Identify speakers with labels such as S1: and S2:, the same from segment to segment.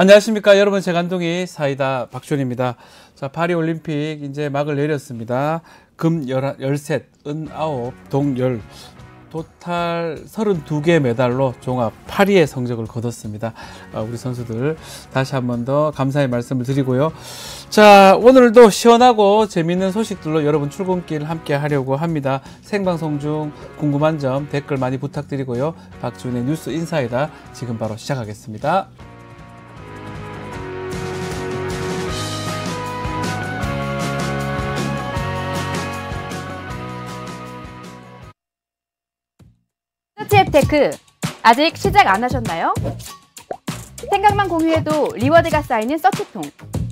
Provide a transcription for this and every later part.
S1: 안녕하십니까 여러분, 제간둥이 사이다 박준입니다. 자, 파리올림픽 이제 막을 내렸습니다. 금 13, 은 9, 동 10, 토탈 32개 메달로 종합 8위의 성적을 거뒀습니다. 우리 선수들 다시 한 번 더 감사의 말씀을 드리고요. 자, 오늘도 시원하고 재미있는 소식들로 여러분 출근길 함께 하려고 합니다. 생방송 중 궁금한 점 댓글 많이 부탁드리고요. 박준의 뉴스 인사이다 지금 바로 시작하겠습니다.
S2: 서치앱테크 아직 시작 안 하셨나요? 생각만 공유해도 리워드가 쌓이는 서치통,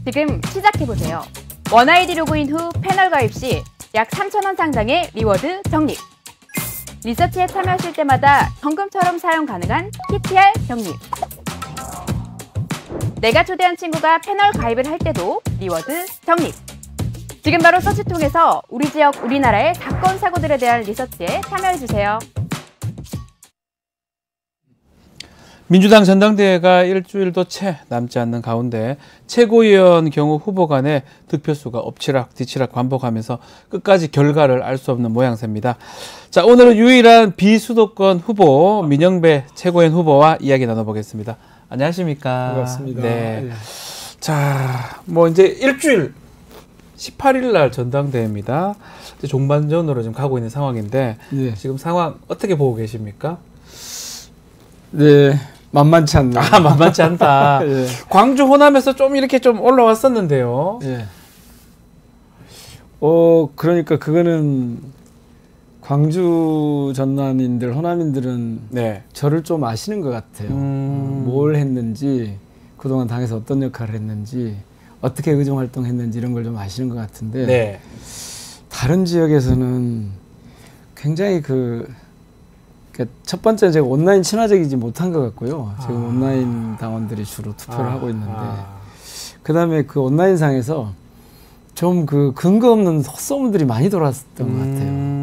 S2: 지금 시작해보세요. 원아이디 로그인 후 패널 가입 시 약 3,000원 상당의 리워드 적립. 리서치에 참여하실 때마다 현금처럼 사용 가능한 PTR 적립. 내가 초대한 친구가 패널 가입을 할 때도 리워드 적립. 지금 바로 서치통에서 우리 지역, 우리나라의 사건, 사고들에 대한 리서치에 참여해주세요.
S1: 민주당 전당대회가 일주일도 채 남지 않는 가운데 최고위원 경우 후보 간의 득표수가 엎치락 뒤치락 반복하면서 끝까지 결과를 알 수 없는 모양새입니다. 자, 오늘은 유일한 비수도권 후보 민영배 최고위원 후보와 이야기 나눠보겠습니다. 안녕하십니까?
S3: 반갑습니다.
S1: 네.
S3: 네.
S1: 자, 뭐 이제 일주일 18일 날 전당대회입니다. 이제 종반전으로 지금 가고 있는 상황인데
S3: 네.
S1: 지금 상황 어떻게 보고 계십니까?
S3: 네, 만만치 않나.
S1: 만만치 않다.
S3: 예.
S1: 광주 호남에서 좀 이렇게 좀 올라왔었는데요.
S3: 예. 그러니까 그거는 광주 전남인들, 호남인들은
S1: 네.
S3: 저를 좀 아시는 것 같아요. 뭘 했는지, 그동안 당에서 어떤 역할을 했는지, 어떻게 의정 활동했는지 이런 걸 좀 아시는 것 같은데,
S1: 네.
S3: 다른 지역에서는 굉장히 첫 번째는 제가 온라인 친화적이지 못한 것 같고요. 지금 온라인 당원들이 주로 투표를 하고 있는데, 그 다음에 그 온라인상에서 좀 근거 없는 헛소문들이 많이 돌았던 것 같아요.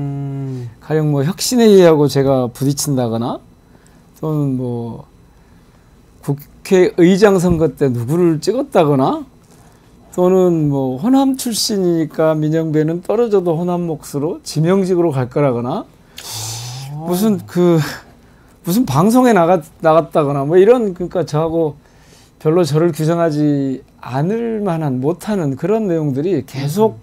S3: 가령 뭐 혁신회의하고 제가 부딪힌다거나, 또는 뭐 국회의장 선거 때 누구를 찍었다거나, 또는 뭐 호남 출신이니까 민영배는 떨어져도 호남 몫으로 지명직으로 갈 거라거나, 무슨 방송에 나갔다거나 뭐 이런, 그러니까 저하고 별로 저를 규정하지 않을 만한 못하는 그런 내용들이 계속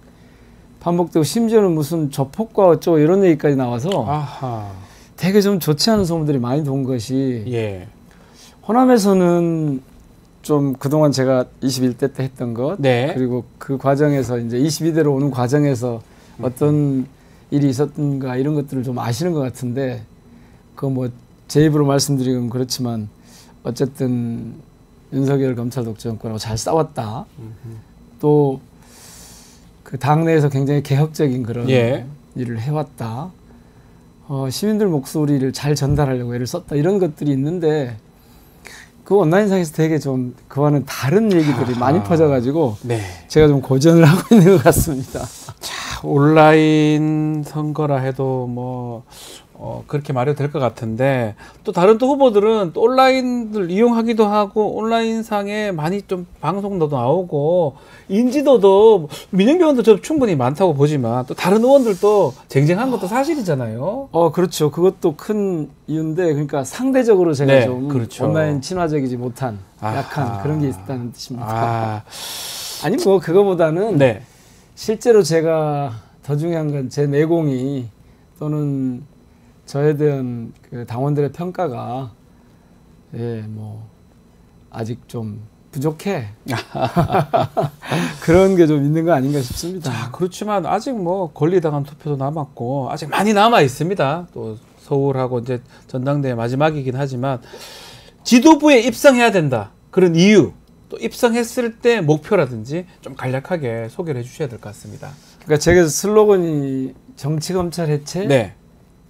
S3: 반복되고, 심지어는 무슨 조폭과 어쩌고 이런 얘기까지 나와서 되게 좀 좋지 않은 소문들이 많이 돈 것이,
S1: 예.
S3: 호남에서는 좀 그동안 제가 21대 때 했던 것,
S1: 네.
S3: 그리고 그 과정에서 이제 22대로 오는 과정에서 어떤 일이 있었던가 이런 것들을 좀 아시는 것 같은데, 뭐 제 입으로 말씀드리긴 그렇지만 어쨌든 윤석열 검찰 독재 정권하고 잘 싸웠다. 또 그 당내에서 굉장히 개혁적인 그런 일을 해왔다. 시민들 목소리를 잘 전달하려고 애를 썼다. 이런 것들이 있는데, 그 온라인상에서 되게 좀 그와는 다른 얘기들이 많이 퍼져가지고
S1: 네.
S3: 제가 좀 고전을 하고 있는 것 같습니다.
S1: 자, 온라인 선거라 해도 뭐 그렇게 말해도 될 것 같은데, 또 다른 또 후보들은 또 온라인을 이용하기도 하고 온라인상에 많이 좀 방송도 나오고 인지도도 민영배 의원도 저 충분히 많다고 보지만 또 다른 의원들도 쟁쟁한 것도 사실이잖아요.
S3: 그렇죠. 그것도 큰 이유인데, 그러니까 상대적으로 제가
S1: 네,
S3: 좀
S1: 그렇죠.
S3: 온라인 친화적이지 못한 약한 그런 게 있다는 뜻입니다. 아니 뭐 그거보다는
S1: 네.
S3: 실제로 제가 더 중요한 건 제 내공이, 또는 저에 대한 그 당원들의 평가가 뭐 아직 좀 부족해. 그런 게 좀 있는 거 아닌가 싶습니다.
S1: 자, 그렇지만 아직 뭐 권리당한 투표도 남았고 아직 많이 남아 있습니다. 또 서울하고 이제 전당대회 마지막이긴 하지만 지도부에 입성해야 된다. 그런 이유, 또 입성했을 때 목표라든지 좀 간략하게 소개를 해주셔야 될 것 같습니다.
S3: 그러니까 제가 슬로건이 정치검찰 해체,
S1: 네.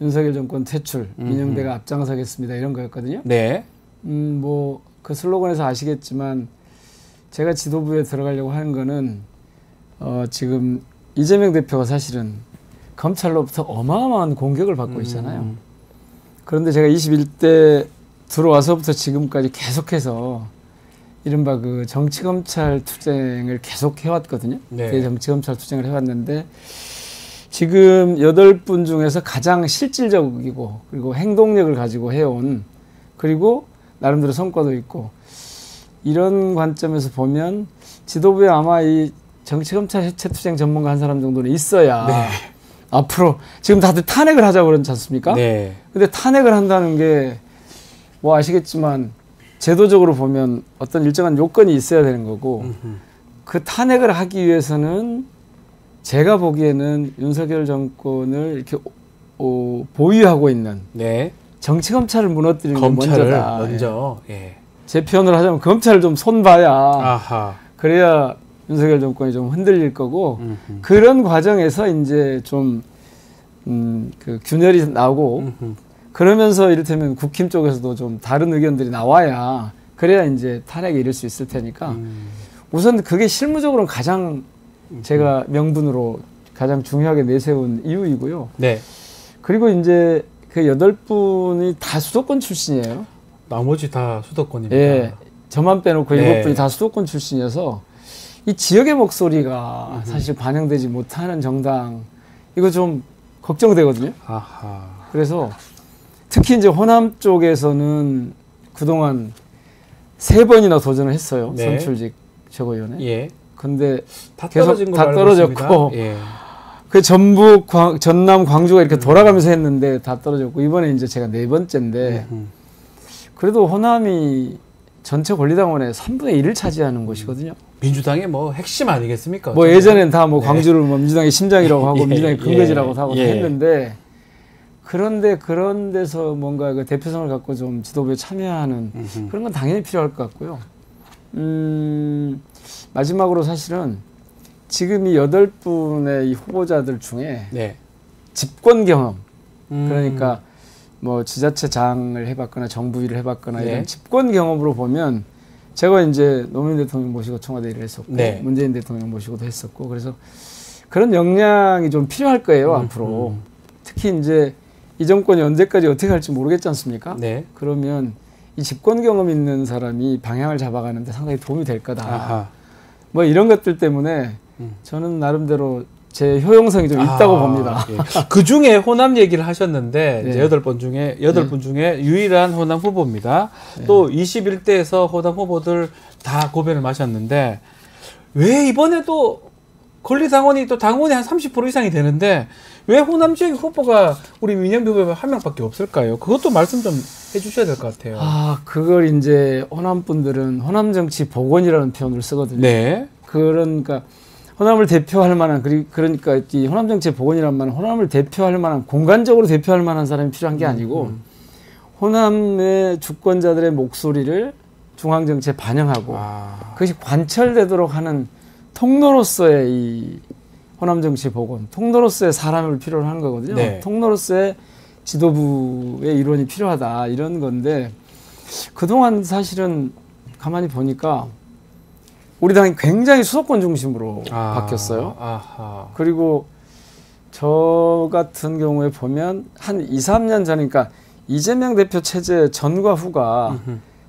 S3: 윤석열 정권 퇴출, 민영배가 앞장서겠습니다, 이런 거였거든요.
S1: 네.
S3: 뭐 그 슬로건에서 아시겠지만 제가 지도부에 들어가려고 하는 거는 지금 이재명 대표가 사실은 검찰로부터 어마어마한 공격을 받고 있잖아요. 그런데 제가 21대 들어와서부터 지금까지 계속해서 이른바 그 정치검찰 투쟁을 계속 해왔거든요.
S1: 네.
S3: 대정치검찰 투쟁을 해왔는데 지금 8분 중에서 가장 실질적이고 그리고 행동력을 가지고 해온 그리고 나름대로 성과도 있고 이런 관점에서 보면 지도부에 아마 이 정치검찰 해체 투쟁 전문가 한 사람 정도는 있어야
S1: 네.
S3: 앞으로 지금 다들 탄핵을 하자고 그러지 않습니까?
S1: 네.
S3: 근데 탄핵을 한다는 게 뭐 아시겠지만 제도적으로 보면 어떤 일정한 요건이 있어야 되는 거고 그 탄핵을 하기 위해서는 제가 보기에는 윤석열 정권을 이렇게 보유하고 있는
S1: 네.
S3: 정치검찰을 무너뜨리는 게
S1: 검찰을
S3: 먼저다.
S1: 먼저. 예.
S3: 제 표현을 하자면 검찰을 좀 손봐야
S1: 아하.
S3: 그래야 윤석열 정권이 좀 흔들릴 거고 그런 과정에서 이제 좀 그 균열이 나오고 그러면서 이를테면 국힘 쪽에서도 좀 다른 의견들이 나와야 그래야 이제 탄핵에 이를 수 있을 테니까 우선 그게 실무적으로는 가장 제가 명분으로 가장 중요하게 내세운 이유이고요.
S1: 네.
S3: 그리고 이제 그 8분이 다 수도권 출신이에요.
S1: 나머지 다 수도권입니다.
S3: 예. 저만 빼놓고
S1: 네.
S3: 7분이 다 수도권 출신이어서 이 지역의 목소리가 사실 반영되지 못하는 정당 이거 좀 걱정되거든요.
S1: 아하.
S3: 그래서 특히 이제 호남 쪽에서는 그동안 3번이나 도전을 했어요.
S1: 네.
S3: 선출직 최고위원회.
S1: 예.
S3: 근데
S1: 다
S3: 계속
S1: 떨어진 거
S3: 다
S1: 알고
S3: 떨어졌고
S1: 있습니다. 예.
S3: 그 전북, 전남, 광주가 이렇게 돌아가면서 했는데 다 떨어졌고 이번에 이제 제가 4번째인데 그래도 호남이 전체 권리당원의 3분의 1을 차지하는 곳이거든요.
S1: 민주당의 뭐 핵심 아니겠습니까?
S3: 뭐 예전엔 다 뭐 광주를 뭐 민주당의 심장이라고 하고
S1: 예,
S3: 민주당의 근거지라고
S1: 예,
S3: 하고
S1: 예.
S3: 했는데 그런데 그런 데서 뭔가 그 대표성을 갖고 좀 지도부에 참여하는 그런 건 당연히 필요할 것 같고요. 마지막으로 사실은 지금 이 8분의 이 후보자들 중에
S1: 네.
S3: 집권 경험 그러니까 뭐 지자체장을 해봤거나 정부 일을 해봤거나
S1: 네.
S3: 이런 집권 경험으로 보면 제가 이제 노무현 대통령 모시고 청와대 일을 했었고
S1: 네.
S3: 문재인 대통령 모시고도 했었고 그래서 그런 역량이 좀 필요할 거예요 앞으로 특히 이제 이 정권이 언제까지 어떻게 할지 모르겠지 않습니까?
S1: 네.
S3: 그러면 이 집권 경험 있는 사람이 방향을 잡아가는데 상당히 도움이 될 거다.
S1: 아하.
S3: 뭐 이런 것들 때문에 저는 나름대로 제 효용성이 좀 있다고 봅니다.
S1: 예. 그 중에 호남 얘기를 하셨는데
S3: 네.
S1: 이제 8분 중에 유일한 호남 후보입니다.
S3: 네.
S1: 또 21대에서 호남 후보들 다 고변을 마셨는데 왜 이번에도 권리당원이 또 당원이 한 30% 이상이 되는데 왜 호남 지역 후보가 우리 민영비 후보가 한 명밖에 없을까요? 그것도 말씀 좀 해주셔야 될 것 같아요.
S3: 아, 그걸 이제 호남 분들은 호남 정치 복원이라는 표현을 쓰거든요.
S1: 네.
S3: 그러니까 호남을 대표할 만한 그러니까 이 호남 정치 복원이란 말은 호남을 대표할 만한 공간적으로 대표할 만한 사람이 필요한 게 아니고 호남의 주권자들의 목소리를 중앙 정치에 반영하고 그것이 관철되도록 하는 통로로서의 이 호남 정치 복원, 통로로서의 사람을 필요로 하는 거거든요.
S1: 네.
S3: 통로로서의 지도부의 일원이 필요하다 이런 건데 그동안 사실은 가만히 보니까 우리 당이 굉장히 수도권 중심으로 바뀌었어요.
S1: 아하.
S3: 그리고 저 같은 경우에 보면 한 2, 3년 전 그러니까 이재명 대표 체제 전과 후가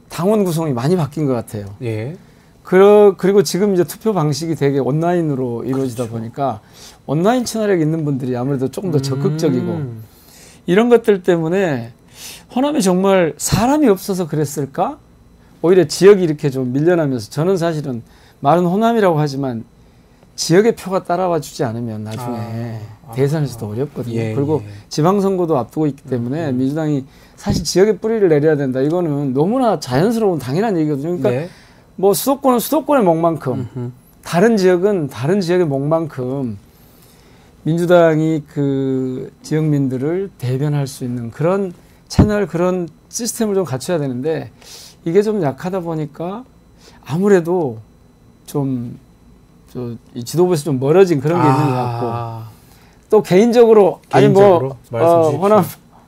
S3: 당원 구성이 많이 바뀐 것 같아요.
S1: 예.
S3: 그리고 지금 이제 투표 방식이 되게 온라인으로 이루어지다 보니까 온라인 친화력 있는 분들이 아무래도 조금 더 적극적이고 이런 것들 때문에 호남이 정말 사람이 없어서 그랬을까? 오히려 지역이 이렇게 좀 밀려나면서 저는 사실은 말은 호남이라고 하지만 지역의 표가 따라와 주지 않으면 나중에 대선에서도 어렵거든요.
S1: 예,
S3: 그리고
S1: 예.
S3: 지방선거도 앞두고 있기 때문에 민주당이 사실 지역의 뿌리를 내려야 된다. 이거는 너무나 자연스러운 당연한 얘기거든요. 그러니까
S1: 네.
S3: 뭐 수도권은 수도권의 몫만큼 다른 지역은 다른 지역의 몫만큼 민주당이 그 지역민들을 대변할 수 있는 그런 채널 그런 시스템을 좀 갖춰야 되는데 이게 좀 약하다 보니까 아무래도 좀 이 지도부에서 좀 멀어진 그런 게 있는 것 같고 또 개인적으로 아니 뭐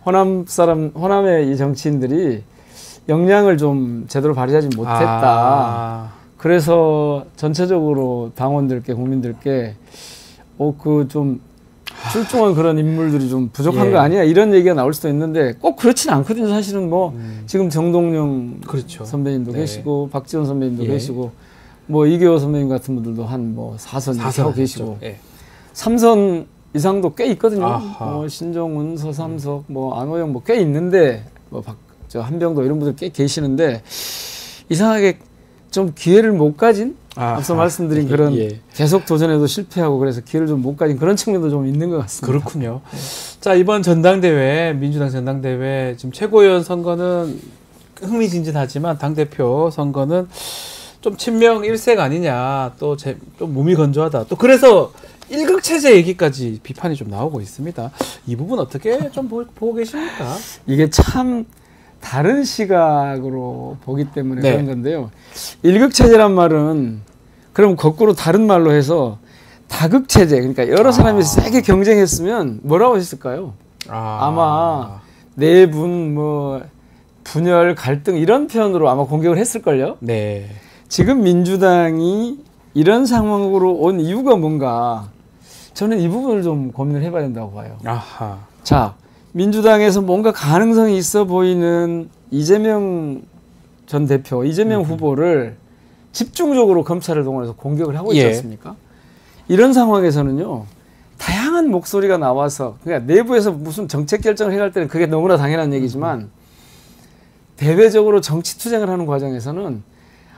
S3: 호남의 이 정치인들이 역량을 좀 제대로 발휘하지 못했다. 그래서 전체적으로 당원들께 국민들께 그 좀 출중한 그런 인물들이 좀 부족한
S1: 예.
S3: 거 아니야 이런 얘기가 나올 수도 있는데 꼭 그렇지는 않거든요. 사실은 뭐 지금 정동영
S1: 그렇죠.
S3: 선배님도
S1: 네.
S3: 계시고 박지원 선배님도
S1: 예. 계시고
S3: 뭐 이계호 선배님 같은 분들도 한 뭐 4선 하고 계시고
S1: 예.
S3: 3선 이상도 꽤 있거든요.
S1: 아하.
S3: 뭐 신종훈, 서삼석, 뭐 안호영 뭐 꽤 있는데 뭐 저 한병도 이런 분들 꽤 계시는데 이상하게 좀 기회를 못 가진 앞서 말씀드린 그런
S1: 예.
S3: 계속 도전해도 실패하고 그래서 기회를 좀 못 가진 그런 측면도 좀 있는 것 같습니다.
S1: 그렇군요. 자, 이번 전당대회, 민주당 전당대회 지금 최고위원 선거는 흥미진진하지만 당대표 선거는 좀 친명 일색 아니냐, 또 좀 몸이 건조하다. 또 그래서 일극체제 얘기까지 비판이 좀 나오고 있습니다. 이 부분 어떻게 좀 보고 계십니까?
S3: 이게 참 다른 시각으로 보기 때문에
S1: 네.
S3: 그런 건데요. 일극체제란 말은 그럼 거꾸로 다른 말로 해서 다극체제, 그러니까 여러 사람이 세게 경쟁했으면 뭐라고 했을까요? 아마 내분, 뭐 분열, 갈등 이런 표현으로 아마 공격을 했을걸요.
S1: 네.
S3: 지금 민주당이 이런 상황으로 온 이유가 뭔가 저는 이 부분을 좀 고민을 해봐야 된다고 봐요.
S1: 아하.
S3: 자, 민주당에서 뭔가 가능성이 있어 보이는 이재명 전 대표, 이재명 후보를 집중적으로 검찰을 동원해서 공격을 하고 있지
S1: 예.
S3: 않습니까? 이런 상황에서는요, 다양한 목소리가 나와서, 그러니까 내부에서 무슨 정책 결정을 해갈 때는 그게 너무나 당연한 얘기지만, 대외적으로 정치 투쟁을 하는 과정에서는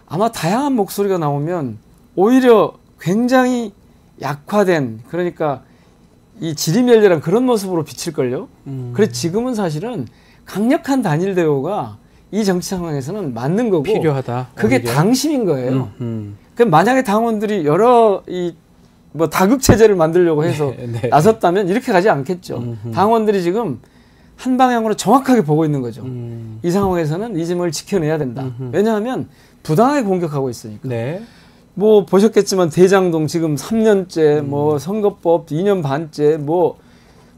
S3: 아마 다양한 목소리가 나오면 오히려 굉장히 약화된, 그러니까 이 지리멸렬한 그런 모습으로 비칠걸요. 그래서 지금은 사실은 강력한 단일 대우가 이 정치 상황에서는 맞는 거고
S1: 필요하다.
S3: 그게
S1: 오히려.
S3: 당심인 거예요. 그럼 만약에 당원들이 여러 이 뭐 다극 체제를 만들려고 해서
S1: 네.
S3: 나섰다면 이렇게 가지 않겠죠. 당원들이 지금 한 방향으로 정확하게 보고 있는 거죠. 이 상황에서는 이재명을 지켜내야 된다. 왜냐하면 부당하게 공격하고 있으니까.
S1: 네.
S3: 뭐 보셨겠지만 대장동 지금 3년째 뭐 선거법 2년 반째 뭐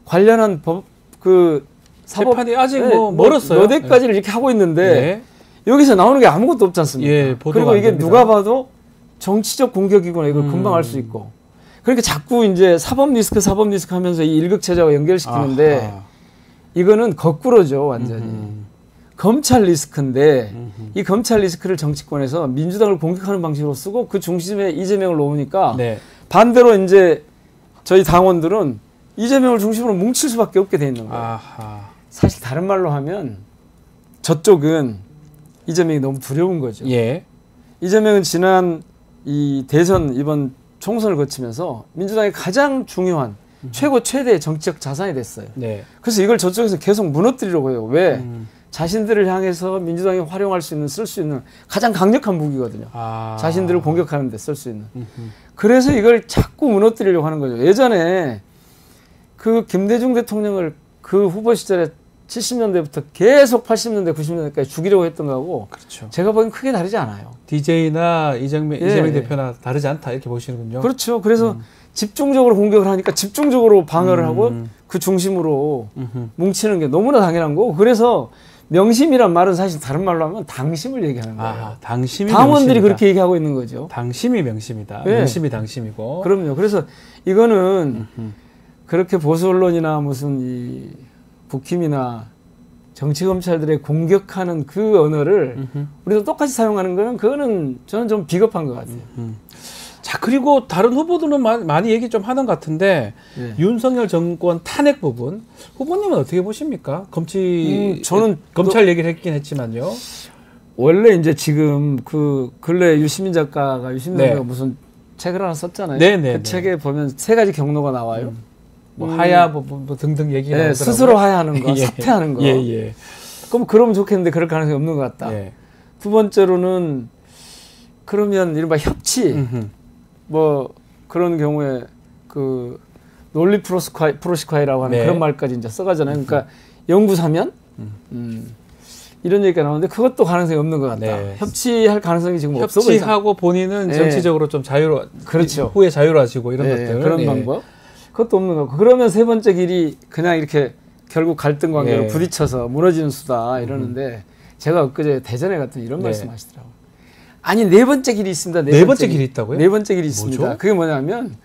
S3: 관련한 법 그 사법
S1: 재판이 아직 뭐 멀었어요.
S3: 몇 회까지를 이렇게 하고 있는데
S1: 네.
S3: 여기서 나오는 게 아무것도 없지 않습니까?
S1: 예, 보도가
S3: 그리고
S1: 안
S3: 이게
S1: 됩니다.
S3: 누가 봐도 정치적 공격이구나 이걸 금방 알 수 있고. 그러니까 자꾸 이제 사법 리스크 하면서 이 일극체제와 연결시키는데
S1: 아하.
S3: 이거는 거꾸로죠 완전히. 검찰 리스크인데 이 검찰 리스크를 정치권에서 민주당을 공격하는 방식으로 쓰고 그 중심에 이재명을 놓으니까
S1: 네.
S3: 반대로 이제 저희 당원들은 이재명을 중심으로 뭉칠 수밖에 없게 돼 있는 거예요.
S1: 아하.
S3: 사실 다른 말로 하면 저쪽은 이재명이 너무 두려운 거죠.
S1: 예.
S3: 이재명은 지난 이 대선 이번 총선을 거치면서 민주당의 가장 중요한 최대의 정치적 자산이 됐어요.
S1: 네.
S3: 그래서 이걸 저쪽에서 계속 무너뜨리려고 해요. 왜? 자신들을 향해서 민주당이 활용할 수 있는, 쓸 수 있는 가장 강력한 무기거든요. 자신들을 공격하는 데 쓸 수 있는. 그래서 이걸 자꾸 무너뜨리려고 하는 거죠. 예전에 그 김대중 대통령을 그 후보 시절에 70년대부터 계속 80년대, 90년대까지 죽이려고 했던 거하고
S1: 그렇죠.
S3: 제가 보기엔 크게 다르지 않아요.
S1: DJ나 이재명
S3: 예.
S1: 대표나 다르지 않다 이렇게 보시는군요.
S3: 그렇죠. 그래서 집중적으로 공격을 하니까 집중적으로 방어를 하고 그 중심으로 뭉치는 게 너무나 당연한 거고 그래서 명심이란 말은 사실 다른 말로 하면 당심을 얘기하는 거예요.
S1: 아, 당심이
S3: 당원들이
S1: 명심이다.
S3: 그렇게 얘기하고 있는 거죠.
S1: 당심이 명심이다.
S3: 네.
S1: 명심이 당심이고.
S3: 그럼요. 그래서 이거는 그렇게 보수 언론이나 무슨 이 국힘이나 정치 검찰들의 공격하는 그 언어를 우리도 똑같이 사용하는 거는 그거는 저는 좀 비겁한 것 같아요.
S1: 자, 그리고 다른 후보들은 많이 얘기 좀 하는 것 같은데
S3: 네.
S1: 윤석열 정권 탄핵 부분 후보님은 어떻게 보십니까?
S3: 저는
S1: 검찰 얘기를 했긴 했지만요.
S3: 원래 이제 지금 그 근래 유시민 작가가
S1: 네.
S3: 무슨 책을 하나 썼잖아요.
S1: 네네.
S3: 그 책에 보면 세 가지 경로가 나와요.
S1: 뭐 하야 뭐 등등 얘기가
S3: 네,
S1: 나오더라고요.
S3: 스스로 하야하는 거,
S1: 예.
S3: 사퇴하는 거.
S1: 예.
S3: 그러면 좋겠는데 그럴 가능성이 없는 것 같다.
S1: 예.
S3: 두 번째로는 그러면 이른바 협치 뭐 그런 경우에 그 논리 프로시콰이라고 하는
S1: 네.
S3: 그런 말까지 이제 써가잖아요. 그러니까 연구사면 이런 얘기가 나오는데 그것도 가능성이 없는 것 같다.
S1: 네.
S3: 협치할 가능성이 지금 없어 보이죠.
S1: 협치하고 본인은
S3: 네.
S1: 정치적으로 좀
S3: 그렇죠.
S1: 후에 자유로워지고 이런
S3: 네,
S1: 것들.
S3: 그런
S1: 예.
S3: 방법. 그것도 없는 거고. 그러면 세 번째 길이 그냥 이렇게 결국 갈등 관계로
S1: 예.
S3: 부딪혀서 무너지는 수다 이러는데 제가 엊그제 대전에 갔더니 이런
S1: 네.
S3: 말씀하시더라고요. 아니 네 번째 길이 있습니다.
S1: 네 번째 길이 있다고요?
S3: 네 번째 길이 있습니다.
S1: 뭐죠?
S3: 그게 뭐냐면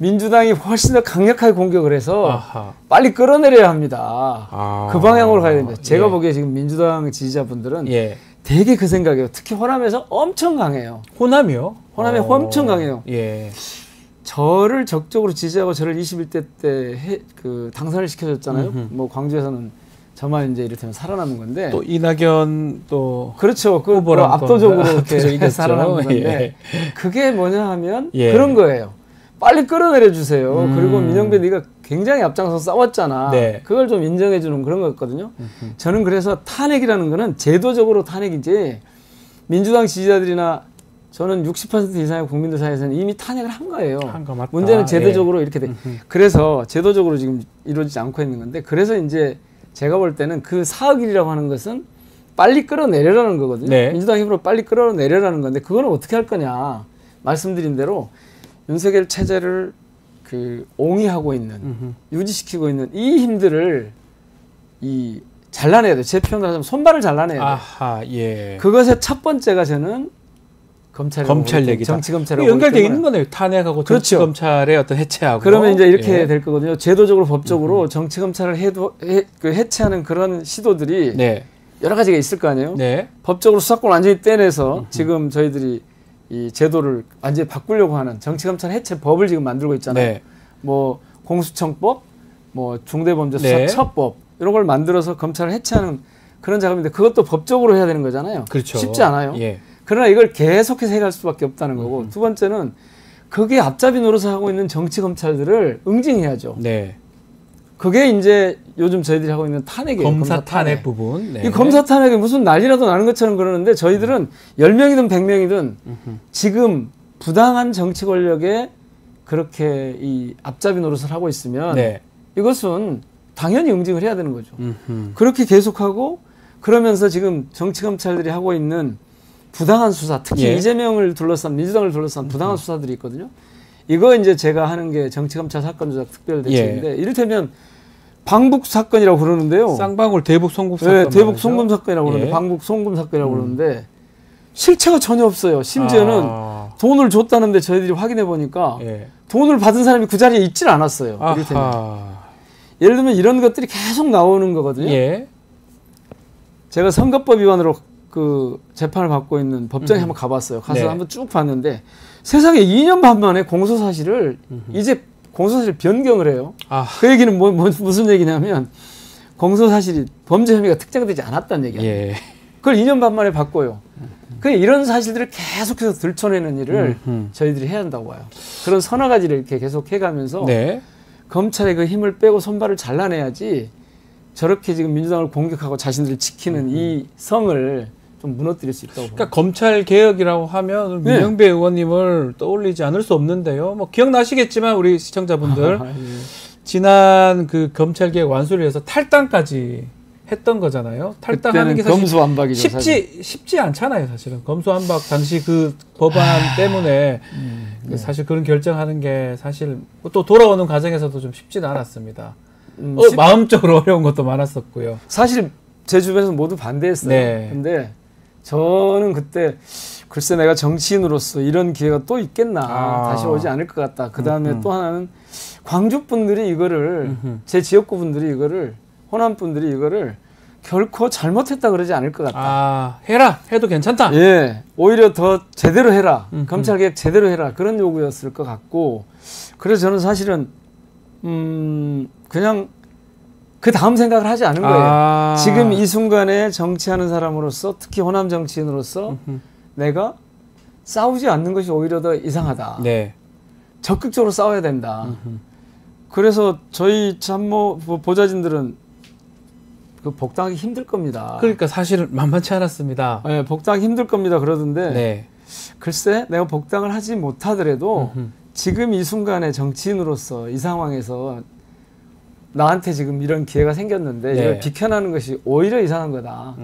S3: 민주당이 훨씬 더 강력하게 공격을 해서
S1: 아하.
S3: 빨리 끌어내려야 합니다.
S1: 아.
S3: 그 방향으로 가야 됩니다. 제가
S1: 예.
S3: 보기에 지금 민주당 지지자분들은
S1: 예.
S3: 되게 그 생각이에요. 특히 호남에서 엄청 강해요.
S1: 호남이요?
S3: 호남에 엄청 강해요.
S1: 예.
S3: 저를 적극적으로 지지하고 저를 21대 때 당선을 시켜줬잖아요. 뭐 광주에서는 저만 이제 이를테면 살아남은 건데.
S1: 또 이낙연 또
S3: 그렇죠. 그
S1: 후보랑
S3: 압도적으로
S1: 또
S3: 이렇게
S1: 이겼죠.
S3: 살아남은 건데.
S1: 예.
S3: 그게 뭐냐 하면
S1: 예.
S3: 그런 거예요. 빨리 끌어내려 주세요. 그리고 민영배 네가 굉장히 앞장서 싸웠잖아.
S1: 네.
S3: 그걸 좀 인정해 주는 그런 거였거든요. 저는 그래서 탄핵이라는 거는 제도적으로 탄핵이지 민주당 지지자들이나 저는 60% 이상의 국민들 사이에서는 이미 탄핵을 한 거예요.
S1: 한 거 맞다.
S3: 문제는 제도적으로
S1: 예.
S3: 이렇게 돼. 그래서 제도적으로 지금 이루어지지 않고 있는 건데 그래서 이제 제가 볼 때는 그 4억 1이라고 하는 것은 빨리 끌어내려라는 거거든요.
S1: 네.
S3: 민주당 힘으로 빨리 끌어내려라는 건데 그거는 어떻게 할 거냐. 말씀드린 대로 윤석열 체제를 옹이하고 있는 유지시키고 있는 이 힘들을 잘라내야 돼요. 제 표현으로 하자면 손발을 잘라내야 돼요.
S1: 아하, 예.
S3: 그것의 첫 번째가 저는 검찰
S1: 얘기다.
S3: 정치 검찰하고
S1: 연결되어 있는 거네요. 탄핵하고
S3: 그렇죠.
S1: 정치 검찰의 어떤 해체하고.
S3: 그러면 이제 이렇게
S1: 예.
S3: 될 거거든요. 제도적으로 법적으로 정치 검찰을 해체하는 그런 시도들이
S1: 네.
S3: 여러 가지가 있을 거 아니에요.
S1: 네.
S3: 법적으로 수사권 완전히 떼내서 지금 저희들이 이 제도를 완전히 바꾸려고 하는 정치 검찰 해체 법을 지금 만들고 있잖아요.
S1: 네.
S3: 뭐 공수처법, 뭐 중대범죄수사처법 이런 걸 만들어서 검찰을 해체하는 그런 작업인데 그것도 법적으로 해야 되는 거잖아요.
S1: 그렇죠.
S3: 쉽지 않아요.
S1: 예.
S3: 그러나 이걸 계속해서 해갈 수밖에 없다는 거고 두 번째는 그게 앞잡이 노릇을 하고 있는 정치 검찰들을 응징해야죠.
S1: 네.
S3: 그게 이제 요즘 저희들이 하고 있는 탄핵이에요.
S1: 검사 탄핵 부분. 네.
S3: 이 검사 탄핵이 무슨 난리라도 나는 것처럼 그러는데 저희들은 10명이든 100명이든 지금 부당한 정치 권력에 그렇게 이 앞잡이 노릇을 하고 있으면
S1: 네.
S3: 이것은 당연히 응징을 해야 되는 거죠. 그렇게 계속하고 그러면서 지금 정치 검찰들이 하고 있는 부당한 수사, 특히
S1: 예.
S3: 이재명을 둘러싼 민주당을 둘러싼 부당한 수사들이 있거든요. 이거 이제 제가 하는 게 정치검찰 사건 조작 특별대책인데
S1: 예.
S3: 이를테면 방북 사건이라고 그러는데요.
S1: 쌍방울 대북 송금 사건.
S3: 네, 대북
S1: 말이죠.
S3: 송금 사건이라고 그러는데
S1: 예.
S3: 방북 송금 사건이라고 그러는데 실체가 전혀 없어요. 심지어는 돈을 줬다는데 저희들이 확인해 보니까
S1: 예.
S3: 돈을 받은 사람이 그 자리에 있질 않았어요. 이를테면.
S1: 아하.
S3: 예를 들면 이런 것들이 계속 나오는 거거든요.
S1: 예.
S3: 제가 선거법 위반으로 그 재판을 받고 있는 법정에 한번 가봤어요. 가서
S1: 네.
S3: 한번 쭉 봤는데 세상에 2년 반 만에 공소사실을 이제 공소사실 변경을 해요.
S1: 아.
S3: 그 얘기는 무슨 얘기냐면 공소사실이 범죄 혐의가 특정되지 않았다는 얘기예요.
S1: 예.
S3: 그걸 2년 반 만에 바꿔요. 그 이런 사실들을 계속해서 들춰내는 일을 저희들이 해야 한다고 봐요. 그런 서너 가지를 이렇게 계속 해가면서
S1: 네.
S3: 검찰의 그 힘을 빼고 손발을 잘라내야지 저렇게 지금 민주당을 공격하고 자신들을 지키는 이 성을 좀 무너뜨릴 수 있다고 봅니다.
S1: 그러니까 검찰 개혁이라고 하면
S3: 네.
S1: 민영배 의원님을 떠올리지 않을 수 없는데요. 뭐 기억나시겠지만 우리 시청자분들 지난 그 검찰 개혁 완수를 위해서 탈당까지 했던 거잖아요. 탈당하는 게 사실
S3: 검수완박이죠.
S1: 쉽지 않잖아요. 사실은 검수완박 당시 그 법안 때문에 사실 그런 결정하는 게 사실 또 돌아오는 과정에서도 좀 쉽지는 않았습니다. 마음적으로 어려운 것도 많았었고요.
S3: 사실 제 주변에서 모두 반대했어요.
S1: 네.
S3: 근데 저는 그때 글쎄 내가 정치인으로서 이런 기회가 또 있겠나. 다시 오지 않을 것 같다. 그 다음에 또 하나는 광주 분들이 이거를 제 지역구 분들이 이거를 호남 분들이 이거를 결코 잘못했다 그러지 않을 것 같다.
S1: 아, 해도 괜찮다.
S3: 예, 오히려 더 제대로 해라. 검찰개혁 제대로 해라. 그런 요구였을 것 같고 그래서 저는 사실은 그냥 그 다음 생각을 하지 않은 거예요. 지금 이 순간에 정치하는 사람으로서 특히 호남 정치인으로서 내가 싸우지 않는 것이 오히려 더 이상하다.
S1: 네.
S3: 적극적으로 싸워야 된다. 그래서 저희 참모 보좌진들은 그 복당하기 힘들 겁니다.
S1: 그러니까 사실 만만치 않았습니다.
S3: 네, 복당하기 힘들 겁니다. 그러던데
S1: 네.
S3: 글쎄 내가 복당을 하지 못하더라도 지금 이 순간에 정치인으로서 이 상황에서 나한테 지금 이런 기회가 생겼는데
S1: 네.
S3: 이걸 비켜나는 것이 오히려 이상한 거다.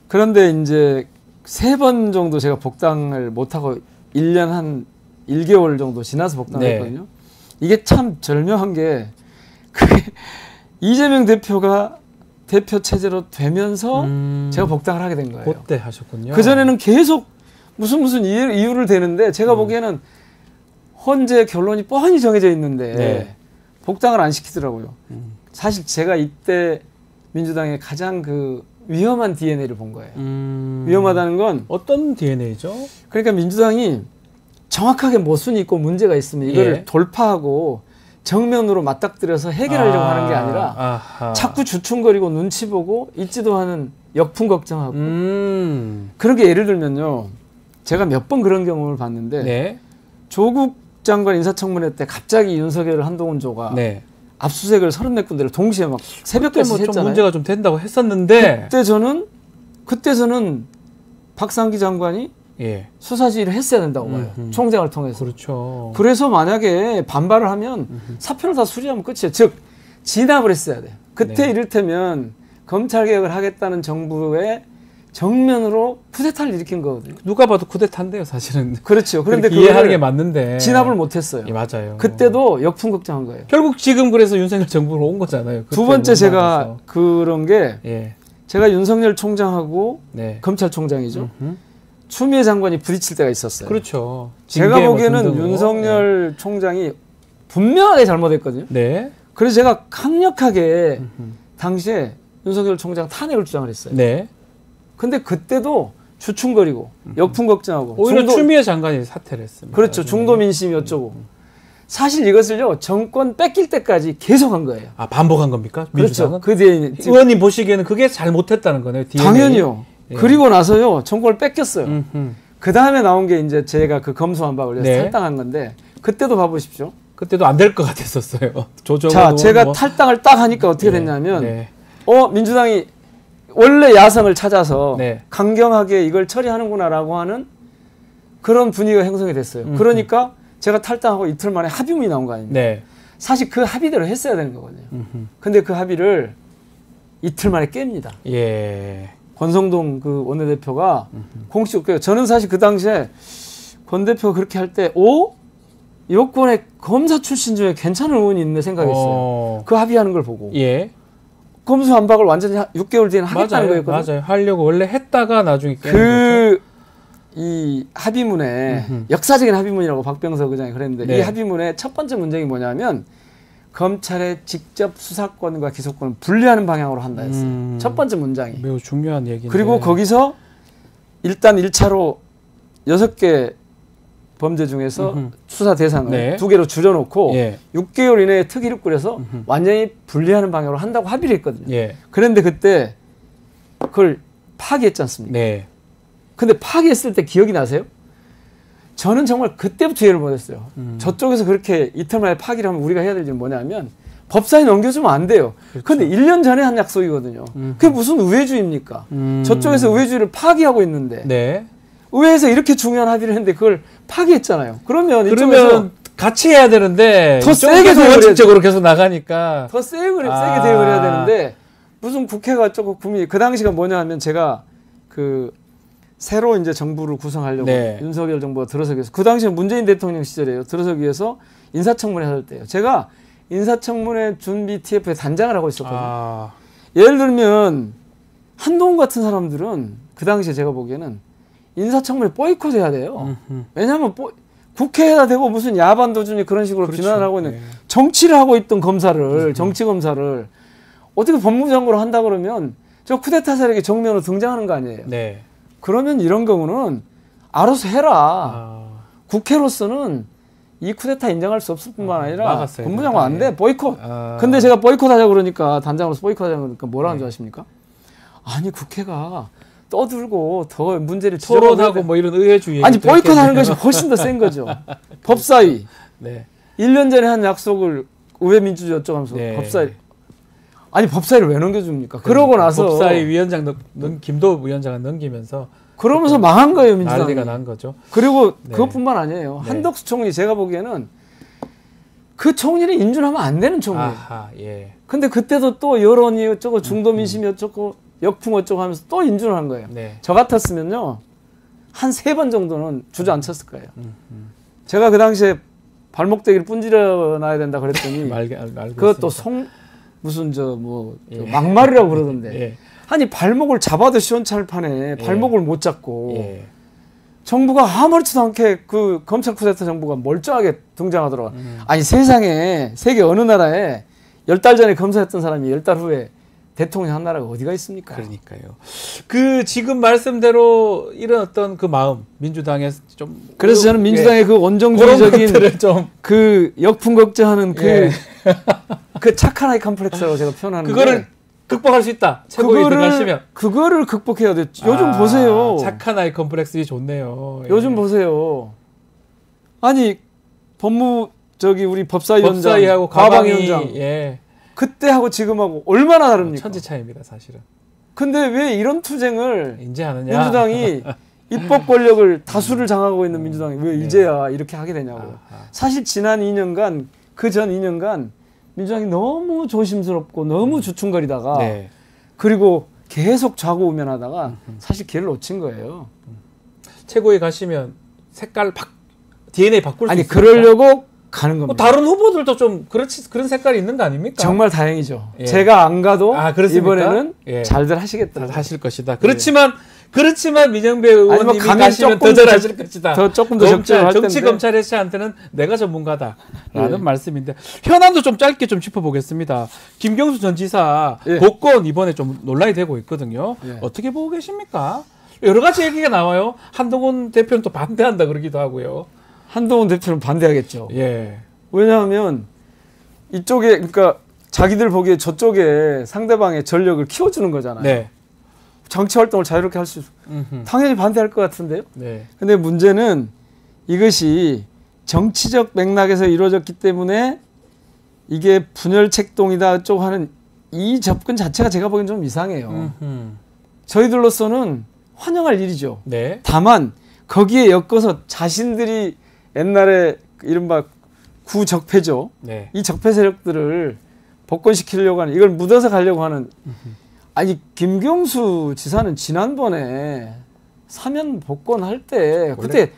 S3: 그런데 이제 3번 정도 제가 복당을 못하고 1년 한 1개월 정도 지나서 복당을
S1: 네.
S3: 했거든요. 이게 참 절묘한 게 그게 이재명 대표가 대표 체제로 되면서 제가 복당을 하게 된 거예요.
S1: 그때 하셨군요.
S3: 그전에는 계속 무슨 이유를 대는데 제가 보기에는 헌재 결론이 뻔히 정해져 있는데
S1: 네.
S3: 복당을 안 시키더라고요. 사실 제가 이때 민주당의 가장 그 위험한 DNA를 본 거예요. 위험하다는 건
S1: 어떤 DNA죠?
S3: 그러니까 민주당이 정확하게 모순이 있고 문제가 있으면 이거를
S1: 예.
S3: 돌파하고 정면으로 맞닥뜨려서 해결하려고 하는 게 아니라
S1: 아하.
S3: 자꾸 주춤거리고 눈치 보고 있지도 않은 역풍 걱정하고 그런 게 예를 들면요. 제가 몇 번 그런 경험을 봤는데
S1: 네.
S3: 조국 장관 인사청문회 때 갑자기 윤석열 한동훈조가
S1: 네.
S3: 압수수색을 34군데를 동시에 막 새벽까지
S1: 뭐좀
S3: 했잖아요.
S1: 문제가 좀 된다고 했었는데
S3: 그때 저는 박상기 장관이
S1: 예.
S3: 수사 지휘를 했어야 된다고 봐요. 총장을 통해서.
S1: 그렇죠.
S3: 그래서 만약에 반발을 하면 사표를 다 수리하면 끝이에요. 즉 진압을 했어야 돼요. 그때
S1: 네.
S3: 이를테면 검찰 개혁을 하겠다는 정부의 정면으로 쿠데타를 일으킨 거거든요.
S1: 누가 봐도 쿠데타인데요, 사실은.
S3: 그렇죠. 그런데
S1: 이해하는 게 맞는데
S3: 진압을 못했어요.
S1: 예, 맞아요.
S3: 그때도 역풍 걱정한 거예요.
S1: 결국 지금 그래서 윤석열 정부로 온 거잖아요.
S3: 두 번째 제가
S1: 원만해서.
S3: 그런 게
S1: 예.
S3: 제가 윤석열 총장하고
S1: 네.
S3: 검찰총장이죠. 추미애 장관이 부딪힐 때가 있었어요.
S1: 그렇죠.
S3: 제가
S1: 징계 뭐
S3: 보기에는
S1: 등등으로.
S3: 윤석열 총장이 분명하게 잘못했거든요.
S1: 네.
S3: 그래서 제가 강력하게 당시에 윤석열 총장 탄핵을 주장을 했어요.
S1: 네.
S3: 근데 그때도 주춤거리고 역풍 걱정하고
S1: 오히려 추미애 장관이 사퇴를 했습니다.
S3: 그렇죠.
S1: 나중에.
S3: 중도 민심이 어쩌고. 사실 이것을요. 정권 뺏길 때까지 계속한 거예요.
S1: 아, 반복한 겁니까? 민주당은?
S3: 그렇죠. 그 뒤에
S1: 의원님 보시기에는 그게 잘못했다는 거네요. DNA.
S3: 당연히요.
S1: 예.
S3: 그리고 나서요. 정권을 뺏겼어요. 그 다음에 나온 게 이제 제가 그 검수완박을
S1: 네.
S3: 탈당한 건데 그때도 봐보십시오.
S1: 그때도 안 될 것 같았었어요.
S3: 자, 제가
S1: 뭐.
S3: 탈당을 딱 하니까 어떻게
S1: 네.
S3: 됐냐면
S1: 네.
S3: 민주당이 원래 야성을 찾아서
S1: 네.
S3: 강경하게 이걸 처리하는구나라고 하는 그런 분위기가 형성이 됐어요. 그러니까 제가 탈당하고 이틀 만에 합의문이 나온 거 아닙니까?
S1: 네.
S3: 사실 그 합의대로 했어야 되는 거거든요. 근데 그 합의를 이틀 만에 깹니다.
S1: 예.
S3: 권성동 그 원내대표가 공식 깨요. 저는 사실 그 당시에 권 대표가 그렇게 할 때 여권에 검사 출신 중에 괜찮은 의원이 있네 생각했어요. 그 합의하는 걸 보고.
S1: 예.
S3: 검수완박을 완전히 6개월 뒤에는 하겠다는 거였거든요.
S1: 맞아요. 하려고 원래 했다가 나중에 깨는
S3: 이 합의문에 역사적인 합의문이라고 박병석 의장이 그랬는데
S1: 네.
S3: 이 합의문의 첫 번째 문장이 뭐냐면 검찰의 직접 수사권과 기소권을 분리하는 방향으로 한다 했어요. 첫 번째 문장이.
S1: 매우 중요한 얘기인데.
S3: 그리고 거기서 일단 1차로 6개 범죄 중에서 수사 대상을
S1: 네.
S3: 2개로 줄여놓고
S1: 예.
S3: 6개월 이내에 특위를 꾸려서 완전히 분리하는 방향으로 한다고 합의를 했거든요.
S1: 예.
S3: 그런데 그때 그걸 파기했지 않습니까?
S1: 네.
S3: 근데 파기했을 때 기억이 나세요? 저는 정말 그때부터 이해를 못했어요. 저쪽에서 그렇게 이틀 만에 파기를 하면 우리가 해야 될 일은 뭐냐면 법사위 넘겨주면 안 돼요.
S1: 그렇죠.
S3: 근데 1년 전에 한 약속이거든요. 그게 무슨 우회주의입니까? 저쪽에서 우회주의를 파기하고 있는데
S1: 네.
S3: 의회에서 이렇게 중요한 합의를 했는데 그걸 파기했잖아요. 그러면 이쪽에서
S1: 그러면 같이 해야 되는데
S3: 더 세게
S1: 계속
S3: 대응을
S1: 원칙적으로 계속 나가니까
S3: 더 세게 대응을 해야 되는데 무슨 국회가 조금 국민이 그 당시가 뭐냐 하면 제가 그 새로 이제 정부를 구성하려고
S1: 네.
S3: 윤석열 정부가 들어서기 위해서 그 당시에 문재인 대통령 시절이에요. 들어서기 위해서 인사청문회 할 때예요. 제가 인사청문회 준비 TF에 단장을 하고 있었거든요. 예를 들면 한동훈 같은 사람들은 그 당시에 제가 보기에는 인사청문회 보이콧해야 돼요. 왜냐하면 국회에다 대고 무슨 야반 도준이 그런 식으로
S1: 그렇죠.
S3: 비난을 하고 있는
S1: 네.
S3: 정치를 하고 있던 검사를 정치 검사를 어떻게 법무장관으로 한다 그러면 저 쿠데타 세력이 정면으로 등장하는 거 아니에요.
S1: 네.
S3: 그러면 이런 경우는 알아서 해라. 국회로서는 이 쿠데타 인정할 수 없을 뿐만 아니라 법무장관 안 돼. 보이콧. 근데 제가 보이콧하자 그러니까 단장으로서 보이콧하자 그러니까 뭐라는 줄 아십니까? 아니 국회가 떠들고 더 문제를
S1: 토론하고 뭐 이런 의회주의.
S3: 아니 보이콧하는 것이 훨씬 더 센 거죠. 법사위.
S1: 네.
S3: 1년 전에 한 약속을 의회민주주의 어쩌면서
S1: 네.
S3: 법사위. 아니 법사위를 왜 넘겨줍니까? 그러고 나서
S1: 법사위 위원장 김도읍 위원장을 넘기면서
S3: 그러면서 망한 거예요 민주당이.
S1: 난리가 난 거죠.
S3: 그리고
S1: 네.
S3: 그것뿐만 아니에요.
S1: 네.
S3: 한덕수 총리 제가 보기에는 그 총리는 인준하면 안 되는 총리예요.
S1: 아하, 예.
S3: 근데 그때도 또 여론이 어쩌고 중도 민심이 어쩌고 역풍 어쩌고 하면서 또 인준을 한 거예요.
S1: 네.
S3: 저 같았으면요 한 3번 정도는 주저앉혔을 거예요. 제가 그 당시에 발목대기를 분질러 놔야 된다 그랬더니
S1: 알고
S3: 그것도 무슨
S1: 예.
S3: 막말이라고 그러던데.
S1: 예.
S3: 아니 발목을 잡아도 시원찮을 판에 발목을 못 잡고
S1: 예.
S3: 정부가 아무렇지도 않게 그 검찰 쿠데타 정부가 멀쩡하게 등장하더라고. 아니 세상에 세계 어느 나라에 10달 전에 검사했던 사람이 10달 후에 대통령 한 나라가 어디가 있습니까?
S1: 그러니까요. 그 지금 말씀대로 이런 어떤 그 마음 민주당에 좀
S3: 그래서 저는 민주당의
S1: 예.
S3: 그 원정주의적인
S1: 좀
S3: 그 역풍 걱정하는 그,
S1: 예.
S3: 그 착한 아이 컴플렉스라고 제가 표현하는데
S1: 그거를 극복할 수 있다. 최고위에 들어가시면
S3: 그거를 극복해야 돼. 요즘 보세요.
S1: 착한 아이 컴플렉스이 좋네요. 예.
S3: 요즘 보세요. 아니 우리 법사위원장,
S1: 법사위하고
S3: 과방위원장
S1: 예.
S3: 그때하고 지금하고 얼마나 다릅니까?
S1: 천지 차이입니다, 사실은.
S3: 근데 왜 이런 투쟁을
S1: 이제 하느냐?
S3: 민주당이 입법 권력을 다수를 장악하고 있는 민주당이 왜 이제야 이렇게 하게 되냐고. 사실 지난 2년간 그 전 2년간 민주당이 너무 조심스럽고 너무 주춤거리다가
S1: 네.
S3: 그리고 계속 좌고우면하다가 사실 길을 놓친 거예요.
S1: 최고위 가시면 색깔 DNA 바꿀 수
S3: 아니
S1: 있습니까?
S3: 그러려고 가는 겁니다.
S1: 다른 후보들도 좀 그런 색깔이 있는 거 아닙니까?
S3: 정말 다행이죠.
S1: 예.
S3: 제가 안 가도
S1: 그렇습니까?
S3: 이번에는
S1: 예.
S3: 잘들 하시겠다.
S1: 하실 것이다. 그렇지만 민영배 의원님이
S3: 가면
S1: 가시면 더 잘하실 것이다.
S3: 조금 더 적절할 텐데.
S1: 정치 검찰 해체한테는 내가 전문가다라는
S3: 예.
S1: 말씀인데 현안도 좀 짧게 좀 짚어보겠습니다. 김경수 전 지사
S3: 예.
S1: 복권 이번에 좀 논란이 되고 있거든요.
S3: 예.
S1: 어떻게 보고 계십니까? 여러 가지 얘기가 나와요. 한동훈 대표는 또 반대한다 그러기도 하고요.
S3: 한동훈 대표는 반대하겠죠.
S1: 예.
S3: 왜냐하면 이쪽에 그러니까 자기들 보기에 저쪽에 상대방의 전력을 키워주는 거잖아요.
S1: 네.
S3: 정치 활동을 자유롭게 할 수 당연히 반대할 것 같은데요.
S1: 네.
S3: 근데 문제는 이것이 정치적 맥락에서 이루어졌기 때문에 이게 분열 책동이다 쪽 하는 이 접근 자체가 제가 보기엔 좀 이상해요. 저희들로서는 환영할 일이죠.
S1: 네.
S3: 다만 거기에 엮어서 자신들이 옛날에 이른바 구적폐죠.
S1: 네.
S3: 이 적폐 세력들을 복권시키려고 하는 이걸 묻어서 가려고 하는 아니 김경수 지사는 지난번에 사면 복권할 때 그때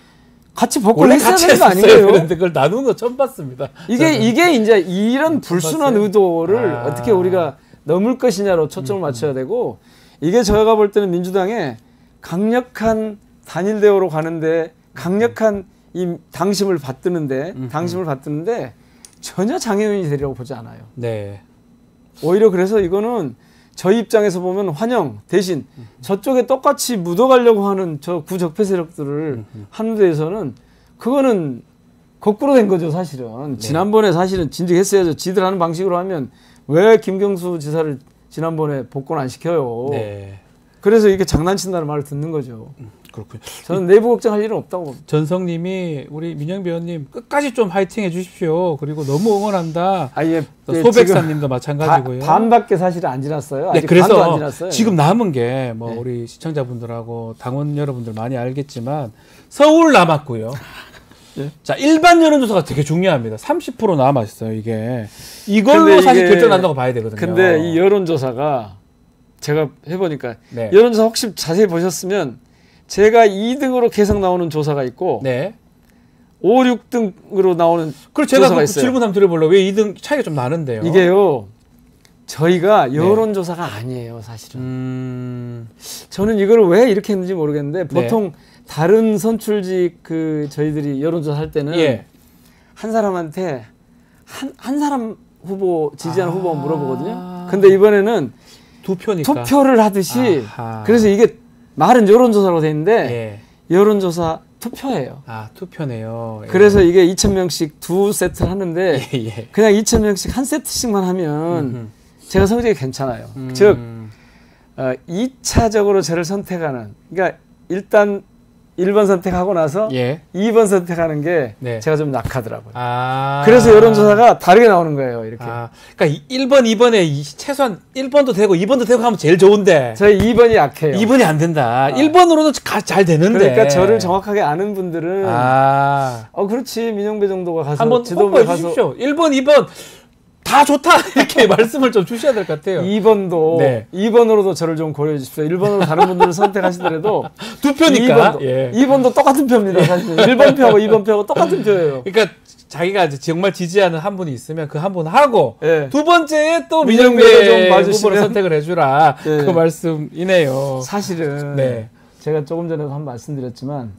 S3: 같이 복권 했어야 되는 거 아닌가요?
S1: 그런데 그걸 나누는 거 처음 봤습니다.
S3: 이게 이제 이런 불순한
S1: 봤어요?
S3: 의도를 어떻게 우리가 넘을 것이냐로 초점을 맞춰야 되고 이게 저희가 볼 때는 민주당의 강력한 단일 대우로 가는데 강력한 이 당심을 받드는데 전혀 장애인이 되리라고 보지 않아요.
S1: 네.
S3: 오히려 그래서 이거는 저희 입장에서 보면 환영 대신 저쪽에 똑같이 묻어가려고 하는 저 구적폐 세력들을 하는 데에서는 그거는 거꾸로 된 거죠 사실은.
S1: 네.
S3: 지난번에 사실은 진즉했어야죠. 지들 하는 방식으로 하면 왜 김경수 지사를 지난번에 복권 안 시켜요.
S1: 네.
S3: 그래서 이게 장난친다는 말을 듣는 거죠.
S1: 그렇군요.
S3: 저는 내부 걱정할 일은 없다고 봅니다.
S1: 전성님이 우리 민영배 의원님 끝까지 좀 화이팅 해주십시오. 그리고 너무 응원한다.
S3: 아예
S1: 소백사님도 마찬가지고요.
S3: 반밖에 사실 안 지났어요.
S1: 네,
S3: 아직 반도 안
S1: 그래서
S3: 지났어요.
S1: 지금 남은 게 뭐
S3: 네.
S1: 우리 시청자분들하고 당원 여러분들 많이 알겠지만 서울 남았고요.
S3: 네.
S1: 자 일반 여론조사가 되게 중요합니다. 30% 남았어요. 이걸로
S3: 근데
S1: 사실
S3: 이게-
S1: 결정난다고 봐야 되거든요.
S3: 근데 이 여론조사가 제가 해보니까
S1: 네.
S3: 여론조사 혹시 자세히 보셨으면 제가 2등으로 계속 나오는 조사가 있고
S1: 네.
S3: 5, 6등으로 나오는
S1: 그리고 제가
S3: 조사가
S1: 그
S3: 있어요.
S1: 질문 한번 드려볼래요. 왜 2등 차이가 좀 나는데요?
S3: 이게요. 저희가 여론조사가 아니에요 사실은. 저는 이걸 왜 이렇게 했는지 모르겠는데 보통 다른 선출직 저희들이 여론조사 할 때는
S1: 예.
S3: 한 사람한테 한 사람 후보 지지하는 후보 물어보거든요. 근데 이번에는
S1: 투표니까.
S3: 투표를 하듯이
S1: 아하.
S3: 그래서 이게 말은 여론조사로 돼 있는데
S1: 예.
S3: 여론조사 투표예요.
S1: 아 투표네요. 예.
S3: 그래서 이게 2,000명씩 두 세트를 하는데
S1: 예.
S3: 그냥 2,000명씩 한 세트씩만 하면 제가 성적이 괜찮아요. 즉 2차적으로 저를 선택하는 그러니까 일단 1번 선택하고 나서
S1: 예.
S3: 2번 선택하는 게
S1: 네.
S3: 제가 좀 약하더라고요.
S1: 아.
S3: 그래서 여론조사가 다르게 나오는 거예요. 이렇게.
S1: 그러니까 1번, 2번에 최소한 1번도 되고 2번도 되고 하면 제일 좋은데
S3: 저희 2번이 약해요.
S1: 2번이 안 된다. 1번으로도 잘 되는데.
S3: 그러니까 저를 정확하게 아는 분들은
S1: 아.
S3: 그렇지 민영배 정도가 가서
S1: 한번
S3: 지도부에
S1: 홍보해
S3: 가서
S1: 주십시오. 1번, 2번 다 좋다 이렇게 말씀을 좀 주셔야 될 것 같아요.
S3: 2번도
S1: 네.
S3: 2번으로도 저를 좀 고려해 주십시오. 1번으로 다른 분들을 선택하시더라도
S1: 두 표니까.
S3: 2번도,
S1: 예.
S3: 2번도 똑같은 표입니다. 사실 1번 표하고 2번 표하고 똑같은 표예요.
S1: 그러니까 자기가 이제 정말 지지하는 한 분이 있으면 그 한 분 하고
S3: 예.
S1: 두 번째에 또
S3: 민영배를 좀
S1: 민영배
S3: 봐주시면-
S1: 후보를 선택을 해주라
S3: 예.
S1: 그 말씀이네요.
S3: 사실은
S1: 네.
S3: 제가 조금 전에도 한 말씀드렸지만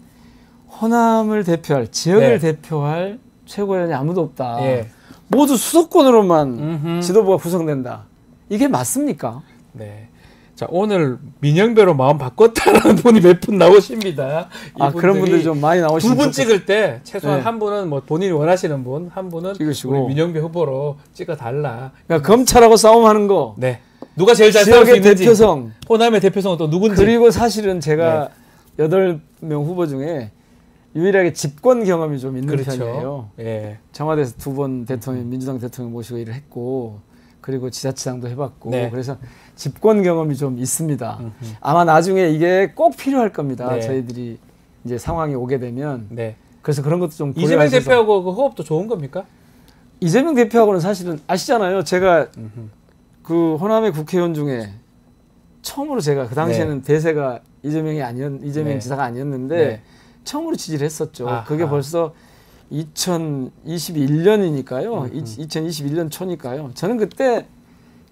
S3: 호남을 대표할 지역을
S1: 네.
S3: 대표할 최고위원이 아무도 없다.
S1: 예.
S3: 모두 수도권으로만
S1: 음흠.
S3: 지도부가 구성된다. 이게 맞습니까?
S1: 네. 자, 오늘 민영배로 마음 바꿨다라는 분이 몇 분 나오십니다.
S3: 아, 그런 분들이 좀 많이 나오시면
S1: 두 분 찍을 때 최소한
S3: 네.
S1: 한 분은 뭐 본인이 원하시는 분, 한 분은
S3: 찍으시고.
S1: 우리 민영배 후보로 찍어달라.
S3: 그러니까 검찰하고 싸움하는 거,
S1: 네. 누가 제일 잘 싸울 수
S3: 지역의
S1: 있는지.
S3: 대표성,
S1: 호남의 대표성은 또 누군지.
S3: 그리고 사실은 제가 8명 후보 중에 유일하게 집권 경험이 좀 있는
S1: 그렇죠.
S3: 편이에요.
S1: 예.
S3: 청와대에서 2번 대통령, 민주당 대통령 모시고 일을 했고, 그리고 지자체장도 해봤고,
S1: 네.
S3: 그래서 집권 경험이 좀 있습니다. 아마 나중에 이게 꼭 필요할 겁니다.
S1: 네.
S3: 저희들이 이제 상황이 오게 되면.
S1: 네.
S3: 그래서 그런 것도 좀
S1: 이재명
S3: 고려하셔서.
S1: 대표하고 그 호흡도 좋은 겁니까?
S3: 이재명 대표하고는 사실은 아시잖아요. 제가 그 호남의 국회의원 중에 처음으로 제가 그 당시에는 대세가 이재명
S1: 네.
S3: 지사가 아니었는데
S1: 네.
S3: 처음으로 지지를 했었죠.
S1: 아하.
S3: 그게 벌써 2021년이니까요. 2021년 초니까요. 저는 그때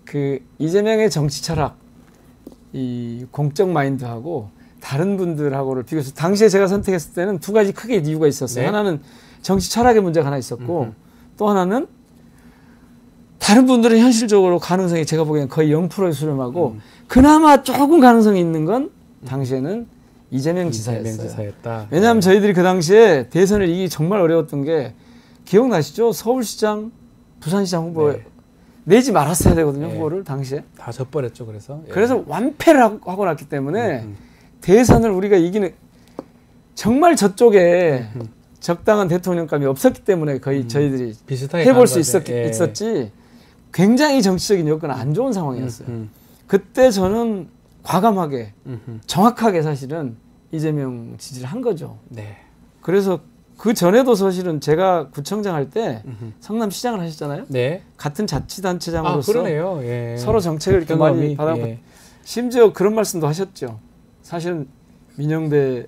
S3: 그 이재명의 정치 철학, 이 공적 마인드하고 다른 분들하고를 비교해서 당시에 제가 선택했을 때는 두 가지 크게 이유가 있었어요.
S1: 네.
S3: 하나는 정치 철학의 문제가 하나 있었고 또 하나는 다른 분들은 현실적으로 가능성이 제가 보기엔 거의 0%에 수렴하고 그나마 조금 가능성이 있는 건 당시에는 이재명 지사였어요.
S1: 이재명 지사였다.
S3: 왜냐하면 저희들이 그 당시에 대선을 이기기 정말 어려웠던 게 기억나시죠? 서울시장, 부산시장 후보
S1: 네.
S3: 내지 말았어야 되거든요.
S1: 네.
S3: 후보를 당시에.
S1: 다 져버렸죠. 그래서. 예.
S3: 그래서 완패를 하고 났기 때문에 대선을 우리가 이기는 정말 저쪽에 적당한 대통령감이 없었기 때문에 거의 저희들이
S1: 비슷하게
S3: 해볼
S1: 가는
S3: 수
S1: 거죠. 예.
S3: 있었지 굉장히 정치적인 여건은 안 좋은 상황이었어요. 그때 저는 과감하게 정확하게 사실은 이재명 지지를 한 거죠.
S1: 네.
S3: 그래서 그 전에도 사실은 제가 구청장 할 때 성남시장을 하셨잖아요.
S1: 네.
S3: 같은
S1: 아,
S3: 자치단체장으로서
S1: 그러네요. 예.
S3: 서로 정책을 이렇게 많이
S1: 경험이,
S3: 받아봤고
S1: 예.
S3: 심지어 그런 말씀도 하셨죠. 사실은 민영배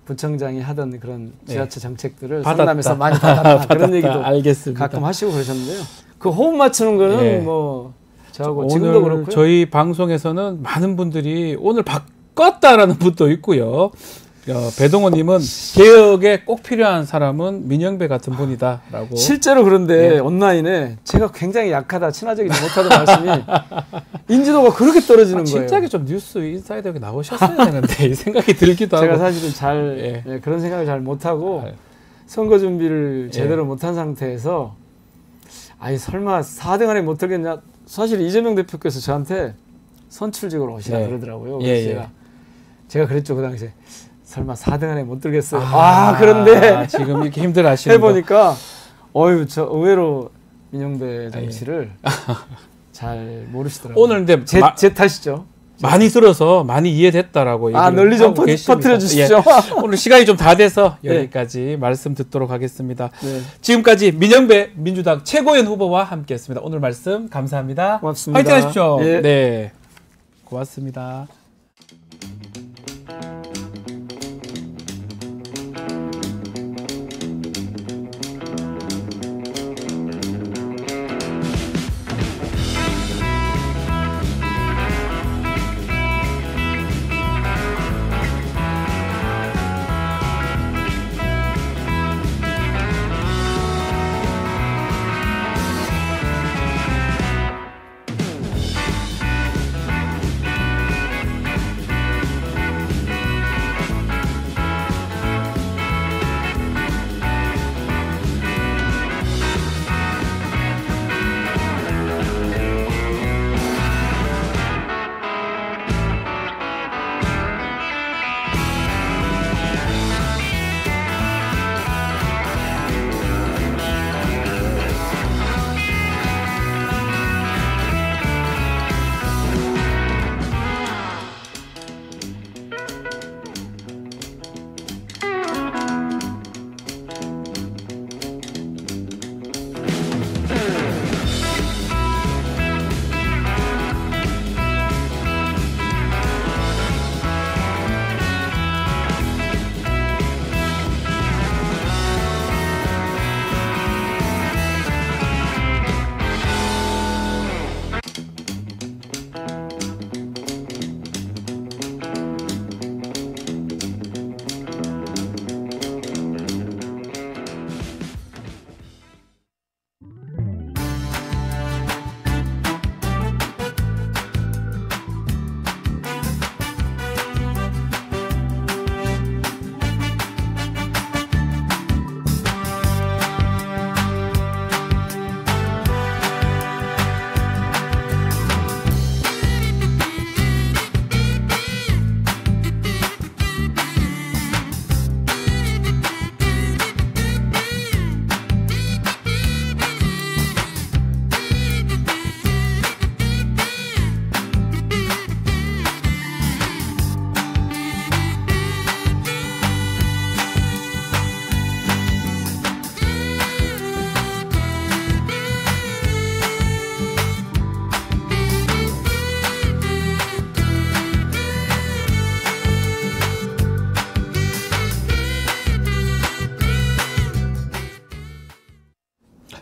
S3: 부청장이 하던 그런 지자체 정책들을
S1: 받았다.
S3: 성남에서 많이 받았다. 그런 얘기도
S1: 알겠습니다.
S3: 가끔 하시고 그러셨는데요. 그 호흡 맞추는 거는
S1: 예.
S3: 뭐 저하고
S1: 오늘
S3: 지금도 그렇고요.
S1: 저희 방송에서는 많은 분들이 오늘 바꿨다라는 분도 있고요. 배동호님은 개혁에 꼭 필요한 사람은 민영배 같은 분이다라고.
S3: 실제로 그런데
S1: 예.
S3: 온라인에 제가 굉장히 약하다, 친화적이지 못하던 말씀이 인지도가 그렇게 떨어지는 거예요.
S1: 진작에 좀 뉴스 인사이드에 나오셨어야 되는데 이 생각이 들기도 하고.
S3: 제가 사실은 잘
S1: 예.
S3: 그런 생각을 잘 못하고
S1: 아, 예.
S3: 선거 준비를
S1: 예.
S3: 제대로 못한 상태에서 아니 설마 4등 안에 못 들겠냐. 사실 이재명 대표께서 저한테 선출직으로 오시라
S1: 네.
S3: 그러더라고요.
S1: 예,
S3: 그래서
S1: 예.
S3: 제가 그랬죠. 그 당시에. 설마 4등 안에 못 들겠어요.
S1: 아,
S3: 그런데
S1: 지금 이렇게 힘들어하시는 거.
S3: 해보니까 어휴 저 의외로 민영배 정치를 잘 모르시더라고요.
S1: 오늘 근데
S3: 제 탓이죠.
S1: 많이 들어서 많이 이해됐다라고 얘기를
S3: 널리 좀
S1: 하고 계십니다.
S3: 퍼뜨려 주십시오.
S1: 예. 오늘 시간이 좀 다 돼서
S3: 네.
S1: 여기까지 말씀 듣도록 하겠습니다.
S3: 네.
S1: 지금까지 민영배 민주당 최고위원 후보와 함께했습니다. 오늘 말씀 감사합니다.
S3: 고맙습니다.
S1: 화이팅 하십시오.
S3: 예.
S1: 네, 고맙습니다.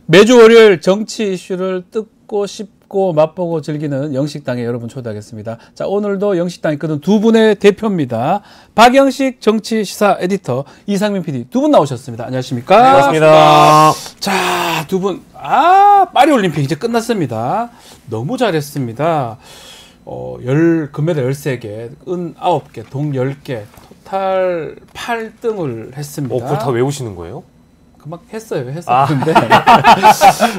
S1: 매주 월요일 정치 이슈를 뜯고 씹고 맛보고 즐기는 영식당에 여러분 초대하겠습니다. 자, 오늘도 영식당 이끄는 두 분의 대표입니다. 박영식 정치시사 에디터, 이상민 PD 두 분 나오셨습니다. 안녕하십니까?
S4: 네, 반갑습니다.
S1: 자, 두 분, 파리올림픽 이제 끝났습니다. 너무 잘했습니다. 금메달 13개, 은 9개, 동 10개, 토탈 8등을 했습니다.
S4: 그걸 다 외우시는 거예요?
S1: 금방 했었는데.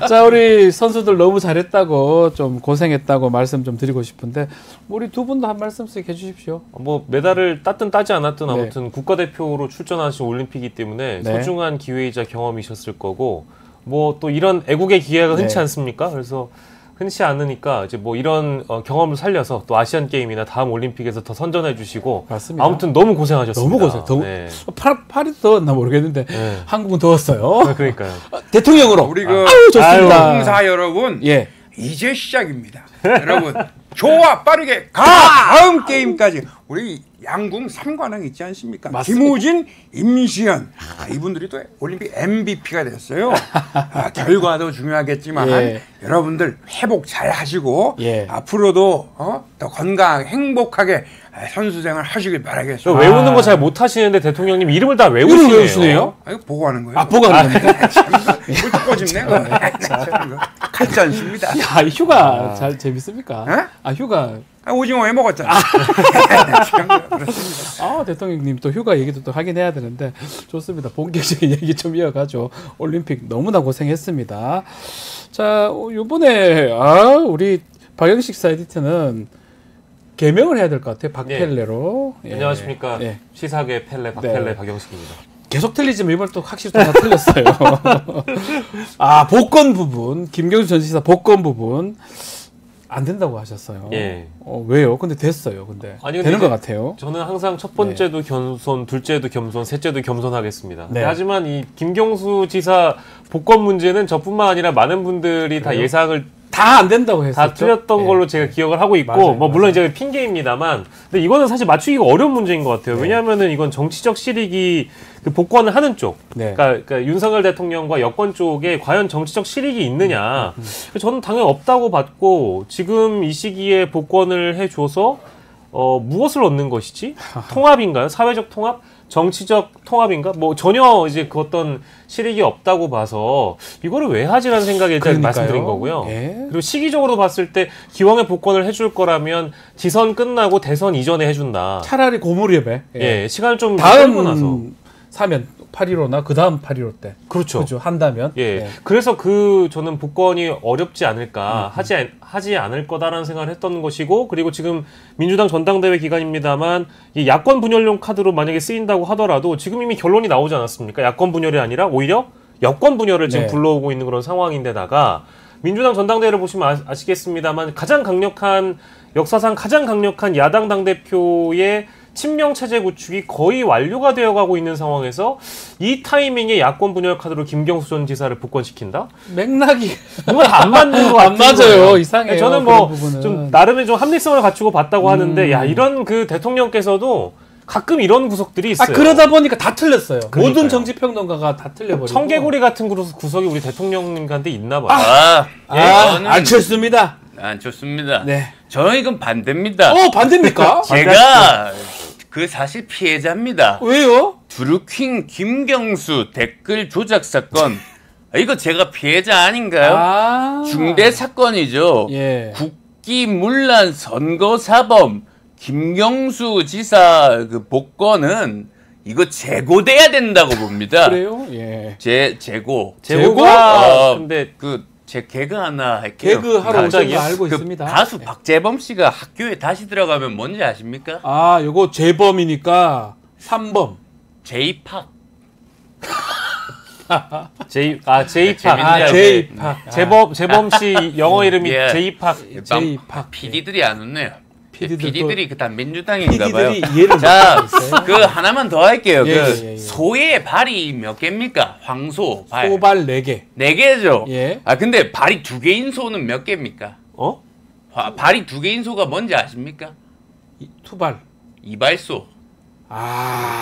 S1: 자, 우리 선수들 너무 잘했다고, 좀 고생했다고 말씀 좀 드리고 싶은데, 우리 두 분도 한 말씀씩 해주십시오.
S4: 뭐 메달을 땄든 따지 않았든
S1: 네.
S4: 아무튼 국가대표로 출전하신 올림픽이기 때문에
S1: 네.
S4: 소중한 기회이자 경험이셨을 거고, 뭐 또 이런 애국의 기회가 흔치
S1: 네.
S4: 않습니까? 그래서 흔치 않으니까 이제 뭐 이런 경험을 살려서 또 아시안 게임이나 다음 올림픽에서 더 선전해 주시고,
S1: 맞습니다.
S4: 아무튼 너무 고생하셨습니다.
S1: 너무 고생.
S4: 네.
S1: 파리 더웠나 모르겠는데
S4: 네.
S1: 한국은 더웠어요.
S4: 그러니까요.
S1: 대통령으로
S5: 우리
S1: 아유, 좋습니다.
S5: 공사 여러분
S1: 예.
S5: 이제 시작입니다. 여러분 좋아 빠르게 가 다음 게임까지 우리 양궁 3관왕 있지 않습니까?
S1: 맞습니다.
S5: 김우진, 임시현 이분들이 또 올림픽 MVP가 됐어요. 결과도 중요하겠지만
S1: 예.
S5: 여러분들 회복 잘 하시고
S1: 예.
S5: 앞으로도 더 건강 행복하게 선수생활 하시길 바라겠습니다.
S4: 외우는 거 잘 못하시는데 대통령님 이름을 다
S1: 이름
S4: 외우시네요.
S1: 외우시네요?
S5: 이거 보고 하는 거예요?
S1: 보고 하는 겁니까?
S5: 꼬집네. 같지 않습니다.
S1: 야, 이 휴가 잘 재밌습니까?
S5: 에?
S1: 휴가.
S5: 오징어 왜 먹었잖아.
S1: 대통령님 또 휴가 얘기도 또 하긴 해야 되는데 좋습니다. 본격적인 얘기 좀 이어가죠. 올림픽 너무나 고생했습니다. 자, 요번에 우리 박영식 사이디트는 개명을 해야 될 것 같아요. 박펠레로. 예.
S4: 안녕하십니까.
S1: 예.
S4: 시사계 펠레 박펠레
S1: 네.
S4: 박영식입니다.
S1: 계속 틀리지만 이번 또 확실히 또 다 틀렸어요. 복권 부분, 김경수 전 지사 복권 부분 안 된다고 하셨어요.
S4: 예.
S1: 왜요? 근데 됐어요. 근데
S4: 아니, 근데
S1: 되는 것
S4: 이제
S1: 같아요.
S4: 저는 항상 첫 번째도 겸손, 둘째도 겸손, 셋째도 겸손하겠습니다.
S1: 네.
S4: 하지만 이 김경수 지사 복권 문제는 저뿐만 아니라 많은 분들이 다
S1: 그래요?
S4: 예상을
S1: 다 안 된다고 했었죠.
S4: 다 틀렸던
S1: 예.
S4: 걸로 제가 기억을 하고 있고,
S1: 맞아요,
S4: 뭐 물론 이제 핑계입니다만, 근데 이거는 사실 맞추기가 어려운 문제인 것 같아요.
S1: 네.
S4: 왜냐하면은 이건 정치적 실익이 그 복권을 하는 쪽,
S1: 네.
S4: 그러니까 윤석열 대통령과 여권 쪽에 과연 정치적 실익이 있느냐, 저는 당연히 없다고 봤고, 지금 이 시기에 복권을 해줘서 무엇을 얻는 것이지? 통합인가요? 사회적 통합? 정치적 통합인가? 뭐 전혀 이제 그 어떤 실익이 없다고 봐서 이거를 왜 하지라는 생각에 일단
S1: 그러니까요.
S4: 말씀드린 거고요.
S1: 예.
S4: 그리고 시기적으로 봤을 때 기왕에 복권을 해줄 거라면 지선 끝나고 대선 이전에 해준다.
S1: 차라리 고무렵에
S4: 예, 시간을 좀 끌고 나서.
S1: 다음 사면 8.15나 그 다음 8.15 때
S4: 그렇죠.
S1: 그죠 한다면
S4: 예. 그래서 저는 복권이 어렵지 않을까, 하지 않을 거다라는 생각을 했던 것이고, 그리고 지금 민주당 전당대회 기간입니다만, 이 야권 분열용 카드로 만약에 쓰인다고 하더라도 지금 이미 결론이 나오지 않았습니까? 야권 분열이 아니라 오히려 여권 분열을 지금
S1: 네.
S4: 불러오고 있는 그런 상황인데다가, 민주당 전당대회를 보시면 아시겠습니다만, 역사상 가장 강력한 야당 당대표의 친명 체제 구축이 거의 완료가 되어가고 있는 상황에서 이 타이밍에 야권 분열 카드로 김경수 전 지사를 복권시킨다?
S1: 맥락이
S4: 뭔가 다 안 맞는 것
S1: 안
S4: 같은
S1: 맞아요.
S4: 거예요.
S1: 이상해요.
S4: 저는
S1: 그런
S4: 뭐
S1: 부분은.
S4: 좀 나름의 좀 합리성을 갖추고 봤다고 하는데, 야, 이런 그 대통령께서도 가끔 이런 구석들이 있어요.
S1: 그러다 보니까 다 틀렸어요.
S4: 그러니까요.
S1: 모든 정치 평론가가 다 틀려버리고
S4: 청개구리 같은 구석이 우리 대통령님한테 있나 봐요.
S6: 저는
S1: 안 좋습니다.
S6: 안 좋습니다.
S1: 네.
S6: 저는 이건 반대입니다.
S1: 반대입니까?
S6: 제가 그 사실 피해자입니다.
S1: 왜요?
S6: 드루킹 김경수 댓글 조작 사건. 이거 제가 피해자 아닌가요? 중대 사건이죠.
S1: 예.
S6: 국기문란 선거사범 김경수 지사 그 복권은 이거 재고돼야 된다고 봅니다.
S1: 그래요? 예.
S6: 재고.
S4: 제보가 근데
S6: 제 개그 하나 할게요.
S1: 개그 하러 오신
S4: 갑자기요?
S1: 거 알고
S6: 그
S1: 있습니다.
S6: 가수 박재범 씨가 학교에 다시 들어가면 뭔지 아십니까?
S1: 요거 재범이니까 3범.
S6: 제이팍.
S4: 제이팍.
S1: 제이팍.
S4: 재범 씨 영어 이름이
S6: 예.
S4: 제이팍.
S1: 제이팍.
S6: PD들이 안 웃네요.
S1: PD들도
S6: PD들이 그다 민주당인가 봐요.
S1: PD들이 이해를
S6: 자,
S1: 못하고 있어요.
S6: 그 하나만 더 할게요.
S1: 예,
S6: 그
S1: 예.
S6: 소의 발이 몇 개입니까? 황소 발.
S1: 소발 4개.
S6: 4개죠.
S1: 예.
S6: 근데 발이 2개인 소는 몇 개입니까?
S4: 어?
S6: 발이 2개인 소가 뭔지 아십니까?
S1: 투발.
S6: 이발소.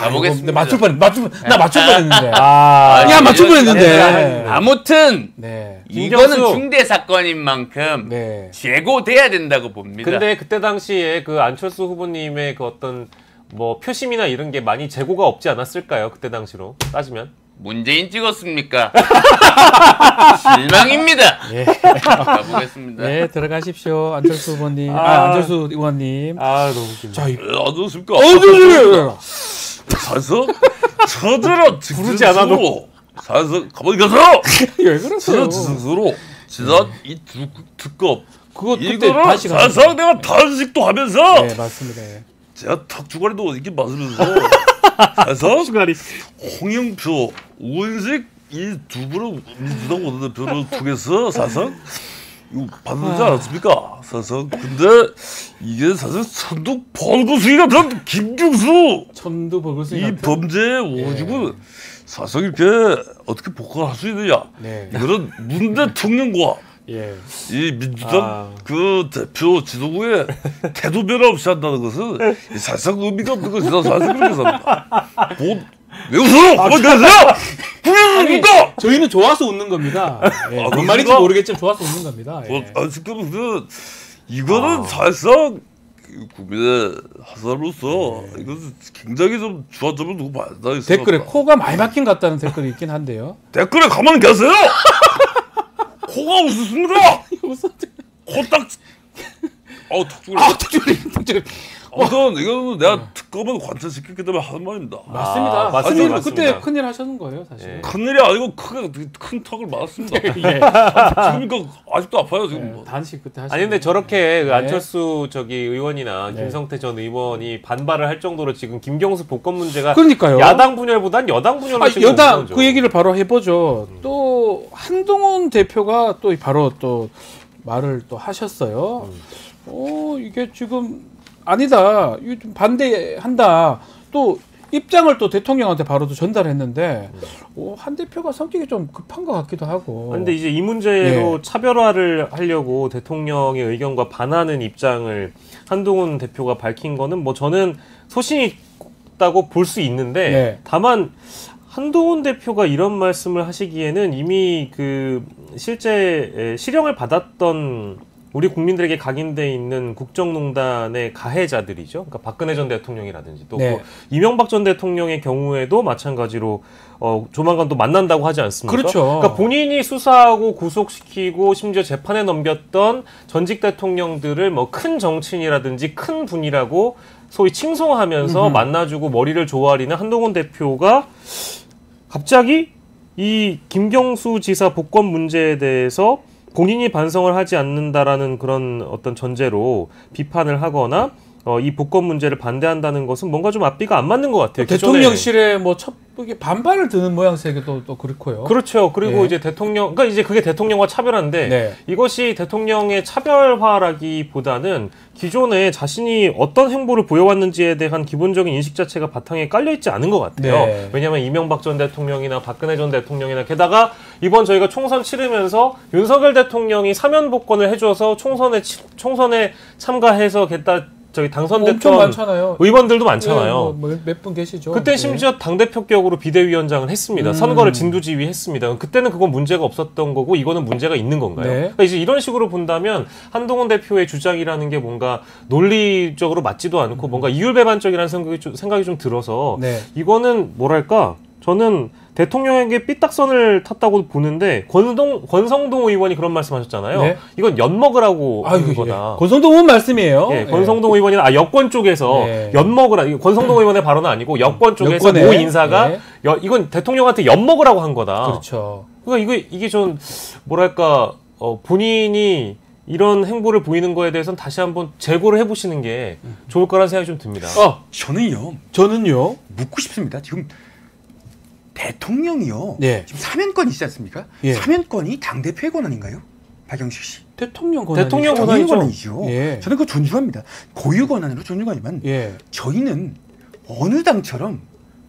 S6: 가보겠습니다.
S1: 나 맞출 뻔했는데.
S6: 야,
S1: 맞출 뻔했는데.
S6: 아무튼
S1: 네.
S6: 이거는 중대 사건인 만큼
S1: 네.
S6: 제고돼야 된다고 봅니다.
S4: 근데 그때 당시에 그 안철수 후보님의 그 어떤 뭐 표심이나 이런 게 많이 재고가 없지 않았을까요? 그때 당시로 따지면.
S6: 문재인 찍었습니까? 실망입니다.
S1: 예.
S6: 가보겠습니다.
S1: 네, 들어가십시오. 안철수 후보님. 안철수 의원님.
S4: 너무 웃긴다.
S1: 자,
S7: 안녕하십니까? 사서 저들아
S4: 부르지 않아도.
S7: 사서 가만히 가세요.
S1: 왜 그러세요?
S7: 저는 스스로 지난 이 특급
S1: 그거 그때
S7: 이거를
S1: 다시
S7: 사상 내가 단식도 하면서
S1: 네, 맞습니다.
S7: 제가 턱주가리도 이렇게 맞으면서 사서 홍영표, 우은식 이 두 분을 민주당 원내대표를 통해서 사상 이거 받는지 않았습니까? 사상 근데 이게 사실 천둥 벌구수기 같은 김중수
S1: 천도 버글스니
S7: 이 범죄의 오죽은 사상 이렇게 어떻게 복구할 수 있느냐?
S1: 네.
S7: 이거는 문 대통령과
S1: 예.
S7: 이 민주당 그 대표 지도부의 태도 변화 없이 한다는 것은 사실상 의미가 없는 것이다. 사실 그렇게 생각합니다. 왜 웃어? 가만히 계세요! 국민입니까?
S1: 저희는 좋아서 웃는 겁니다. 예. 뭔 말인지
S7: 그렇습니까?
S1: 모르겠지만 좋아서 웃는 겁니다. 예.
S7: 지금 이거는 사실상 국민의 한 사람으로서 이것은 굉장히 좀 주안점을 두고 봐야 된다.
S1: 댓글에 코가 많이 막힌 것 같다는 댓글이 있긴 한데요.
S7: 댓글에 가만히 계세요! 코가 웃었습니까? 코딱 턱주리. 아무튼 이거는 내가 특검은 관찰시켰기 때문에 하는 말입니다.
S1: 맞습니다.
S4: 맞습니다.
S1: 그때 큰일 하셨는 거예요, 사실.
S4: 예.
S7: 큰일이 아니고 큰 턱을 맞았습니다.
S1: 예.
S7: 지금 이거 아직도 아파요 지금.
S1: 예. 단식 그때 하셨.
S4: 아니 근데 저렇게 그
S1: 네.
S4: 안철수 의원이나
S1: 네.
S4: 김성태 전 의원이 반발을 할 정도로 지금 김경수 복권 문제가
S1: 그러니까요.
S4: 야당 분열보단 여당 분열로 지금
S1: 여당
S4: 오는 거죠.
S1: 그 얘기를 바로 해보죠. 또 한동훈 대표가 또 바로 또 말을 또 하셨어요. 이게 지금 아니다. 이거 좀 반대한다. 또 입장을 또 대통령한테 바로 또 전달했는데 한 대표가 성격이 좀 급한 것 같기도 하고.
S4: 근데 이제 이 문제로
S1: 예.
S4: 차별화를 하려고 대통령의 의견과 반하는 입장을 한동훈 대표가 밝힌 거는 뭐 저는 소신이 있다고 볼 수 있는데
S1: 네.
S4: 다만 한동훈 대표가 이런 말씀을 하시기에는 이미 그 실제 실형을 받았던 우리 국민들에게 각인돼 있는 국정농단의 가해자들이죠. 그러니까 박근혜 전 대통령이라든지 또
S1: 네.
S4: 이명박 전 대통령의 경우에도 마찬가지로 조만간 또 만난다고 하지 않습니까?
S1: 그렇죠.
S4: 그러니까 본인이 수사하고 구속시키고 심지어 재판에 넘겼던 전직 대통령들을 뭐 큰 정치인이라든지 큰 분이라고 소위 칭송하면서 만나주고 머리를 조아리는 한동훈 대표가 갑자기 이 김경수 지사 복권 문제에 대해서 본인이 반성을 하지 않는다라는 그런 어떤 전제로 비판을 하거나 이 복권 문제를 반대한다는 것은 뭔가 좀 앞뒤가 안 맞는 것 같아요.
S1: 대통령실에 뭐 이게 반발을 드는 모양새가 또 그렇고요.
S4: 그렇죠. 그리고
S1: 네.
S4: 이제 그러니까 이제 그게 대통령과 차별화인데
S1: 네.
S4: 이것이 대통령의 차별화라기보다는 기존에 자신이 어떤 행보를 보여왔는지에 대한 기본적인 인식 자체가 바탕에 깔려 있지 않은 것 같아요.
S1: 네.
S4: 왜냐하면 이명박 전 대통령이나 박근혜 전 대통령이나 게다가 이번 저희가 총선 치르면서 윤석열 대통령이 사면 복권을 해줘서 총선에 참가해서 저희 당선됐던
S1: 엄청 많잖아요.
S4: 의원들도 많잖아요.
S1: 몇 분 계시죠.
S4: 그때 심지어 당대표격으로 비대위원장을 했습니다. 선거를 진두지휘했습니다. 그때는 그건 문제가 없었던 거고 이거는 문제가 있는 건가요?
S1: 네.
S4: 그러니까 이제 이런 식으로 본다면 한동훈 대표의 주장이라는 게 뭔가 논리적으로 맞지도 않고 뭔가 이율배반적이라는 생각이 좀 들어서
S1: 네.
S4: 이거는 뭐랄까 저는 대통령에게 삐딱선을 탔다고 보는데 권성동 의원이 그런 말씀하셨잖아요.
S1: 네.
S4: 이건 엿먹으라고 하는 거다.
S1: 권성동 의원 말씀이에요.
S4: 예, 권성동 의원이나 여권 쪽에서
S1: 네.
S4: 엿먹으라. 이거 권성동 의원의 발언은 아니고 여권 쪽에서
S1: 여권에,
S4: 모 인사가
S1: 네.
S4: 이건 대통령한테 엿먹으라고 한 거다.
S1: 그렇죠.
S4: 그러니까 이게 좀 뭐랄까 본인이 이런 행보를 보이는 거에 대해서는 다시 한번 재고를 해보시는 게 좋을 거라는 생각이 좀 듭니다.
S1: 저는요.
S5: 묻고 싶습니다. 지금 대통령이요.
S1: 네.
S5: 지금 사면권이 있지 않습니까?
S1: 예.
S5: 사면권이 당대표의 권한인가요? 박영식 씨.
S1: 대통령 권한이죠.
S4: 대통령
S5: 본인의
S4: 권한이죠.
S5: 권한이죠.
S1: 예.
S5: 저는 그거 존중합니다. 고유 권한으로 존중하지만
S1: 예.
S5: 저희는 어느 당처럼